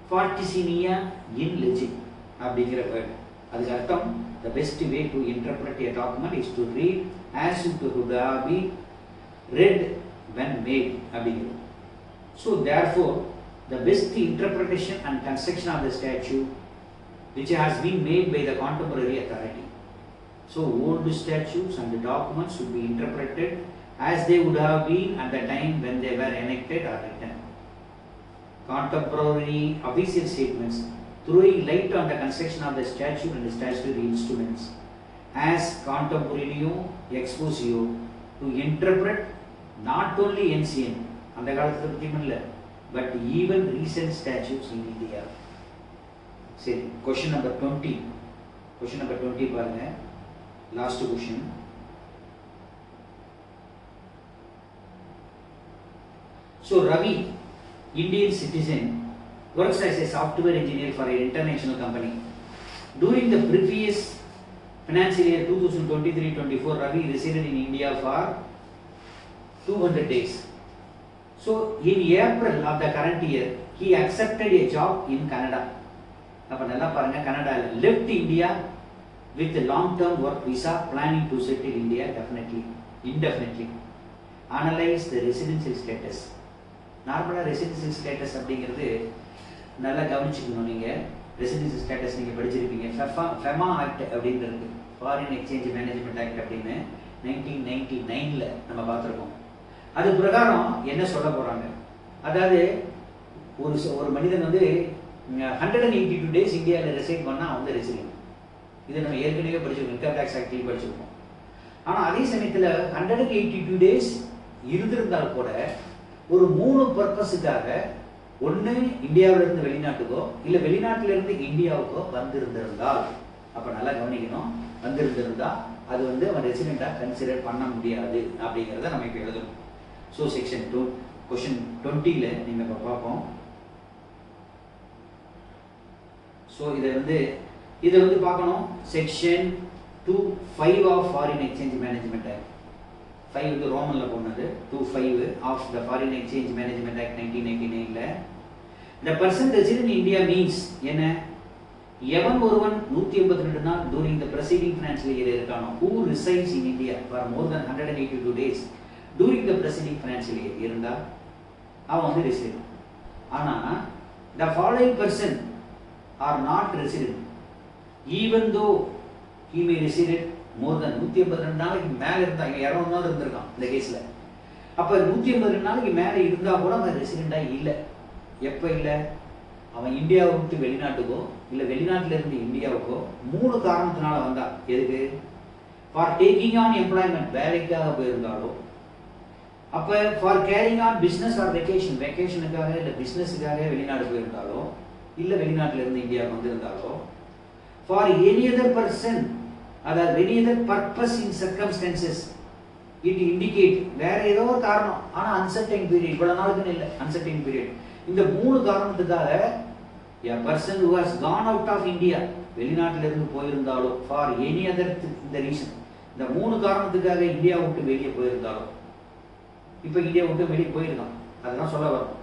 ஃபார்டிசினியா இன் லெஜிட் அப்படிங்கிற வேர்டு. அதுக்கு அர்த்தம், the best way to interpret a document is to read as it would have been read when made அப்படிங்கிறது. So therefore the best interpretation and construction of the statute which has been made by the contemporary authority. So old statutes and the documents should be interpreted as they would have been at the time when they were enacted or written. Contemporary official statements throwing light on the construction of the statute and the statutory instruments as contemporaneous exposio to interpret not only ancient அந்த காலத்துல பத்தி இல்ல, but even recent statutes in India. சரி, question number 20 பாருங்க, last question. So Ravi, Indian citizen, works as a software engineer for an international company. During the previous Financial year 2023-24, Ravi resided in India for 200 days. So in April of the current year, he accepted a job in Canada. அப்ப நல்லா பாருங்க, Canada left India with a long-term work visa, planning to settle in India indefinitely. Analyze the residential status. நார்மலா residential status அப்படிங்கிறது நல்லா கவனிச்சுக்கணும். நீங்க residential status நீங்க படிச்சிருப்பீங்க. ஃபெமா ஆக்ட் அப்படின்றது ஃபாரின் எக்ஸ்சேஞ்ச் மேனேஜ்மெண்ட் ஆக்ட் அப்படின்னு 1999ல நம்ம பார்த்துருக்கோம். அது பிரகாரம் என்ன சொல்ல போறாங்க, அதாவது ஒரு மனிதன் வந்து 182 டேஸ் இந்தியாவில் ரெசைட் பண்ணா வந்து ரெசிடென்ட். இதை நம்ம ஏற்கனவே படிச்சிருக்கோம், இன்கம் டேக்ஸ் ஆக்ட்லையும் படிச்சிருக்கோம். ஆனால் அதே சமயத்தில் 182 டேஸ் இருந்திருந்தால் கூட ஒரு 3 பர்பஸுக்காக ஒன்று இந்தியாவிலிருந்து வெளிநாட்டுக்கோ இல்லை வெளிநாட்டிலிருந்து இந்தியாவுக்கோ வந்திருந்திருந்தால், அப்போ நல்லா கவனிக்கணும், வந்திருந்திருந்தா அது வந்து அவன் ரெசிடென்ட்டாக கன்சிடர் பண்ண முடியாது அப்படிங்கிறத நம்ம இப்போ எழுதணும். ஸோ செக்ஷன் 2 கொஷின் 20ல நீங்கள் இப்போ பார்ப்போம். ஸோ இதை வந்து பார்க்கணும். Section 2(5) of foreign exchange management act. 5 வந்து ரோமன்ல போனது. 2(5) of the foreign exchange management act 1999ல the person resident in India means என்ன, எவன் ஒருவன் 182 நாள் during the preceding financial year இருக்கானோ, who resides in India for more than 182 days during the preceding financial year இருந்தா அவன் வந்து ரெசிடென்ட். ஆனா the following person are not resident even though he may reside more than 182 நாளைக்கு மேல இருந்தா, 200 நாள் இருந்திருக்கான் இந்த கேஸ்ல. அப்ப 182 நாளைக்கு மேல இருந்தா கூட அவன் ரெசிடென்டா இல்ல. எப்ப இல்ல, அவன் இந்தியாவை விட்டு வெளிநாட்டுக்கோ இல்ல வெளிநாட்டுல இருந்து இந்தியாவுக்கோ 3 காரணத்தினால வந்தா. எதுக்கு? ஃபார் டேக்கிங் ஆன் எம்ப்ளாய்மெண்ட், வேலைக்காக போயிருந்தாலோ, அப்ப for carrying on business or வெக்கேஷனுக்காக இல்ல பிசினஸுக்காக வெளிநாடு போயிருந்தாலோ இல்ல வெளிநாட்டுல இருந்து இந்தியாவுக்கு வந்திருந்தாலோ, ஃபார் எனி அதர் பர்சன், அதாவது any other purpose in circumstances it indicate, வேற ஏதோ ஒரு காரணம், ஆனா அன்சர்டைன் பீரியட், இவ்வளவு நாளுக்குன்னு இல்லை, அன்சர்டைன் பீரியட். இந்த 3 காரணத்துக்காக a person who has gone out of India, வெளிநாட்டில இருந்து போயிருந்தாலோ, ஃபார் எனி அதர் இந்த ரீசன், இந்த 3 காரணத்துக்காக இந்தியா விட்டு வெளியே போயிருந்தாலோ, இப்ப இந்தியா விட்டு வெளியே போயிருக்கான், அதெல்லாம் சொல்ல வரும்.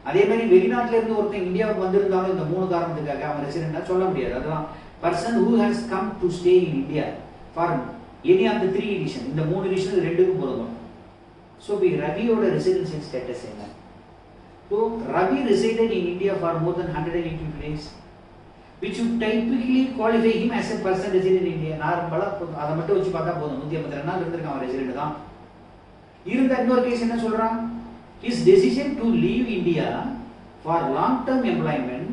அதே மாதிரி வெளிநாட்டில இருந்து ஒருத்தன் இந்தியாவுக்கு வந்திருந்தாலும் இந்த 3 காரணத்துக்காக அவன் ரெசிடென்டா சொல்ல முடியாது. அதெல்லாம் person who has come to stay in India for any of the 3 reasons, இந்த 3 ரீசன் ரெண்டுக்கும் பொருந்தும். So ரவியோட ரெசிடென்சியல் ஸ்டேட்டஸ் என்ன? So Ravi resided in India for more than 182 days, which would typically qualify him as a person resident in India. நார்மலா அதை மட்டும் வச்சு பார்த்தா போதும், 182 நாள் இருந்திருக்கான், அவன் ரெசிடென்ட் தான். இருந்த இன்னொரு கேஸ் என்ன சொல்றான், his decision to leave India for long term employment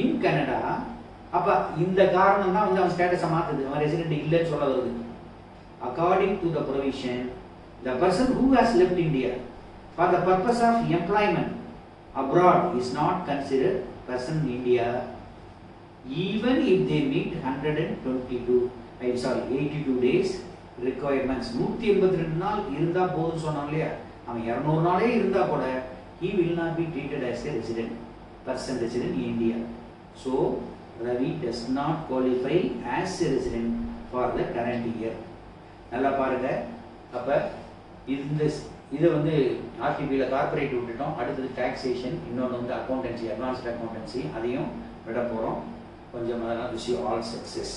in Canada. அப்ப இந்த காரணம் தான் வந்து அவன் ஸ்டேட்டஸை மாத்துது, அவன் ரெசிடென்ட் இல்லைன்னு சொல்ல வருது. According to the provision, the person who has left India for the purpose of employment abroad is not considered person in India even if they meet 82 days requirements. 182 நாள் இருந்தா போதும் சொன்னோம் இல்லையா, அவன் 200 நாளே இருந்தா கூட he will not be treated as a person resident in India. So Ravi does not qualify as a resident for the current year. நல்லா பாருங்க. அப்ப இதை வந்து ஆர்டிபியில கார்பரேட் விட்டுட்டோம். அடுத்தது டாக்ஸேஷன், இன்னொன்று வந்து அக்கௌண்டன்சி, அட்வான்ஸ்ட் அக்கௌண்டன்சி, அதையும் விட போகிறோம். கொஞ்சம் அதெல்லாம் விஷயம் ஆல் சக்ஸஸ்.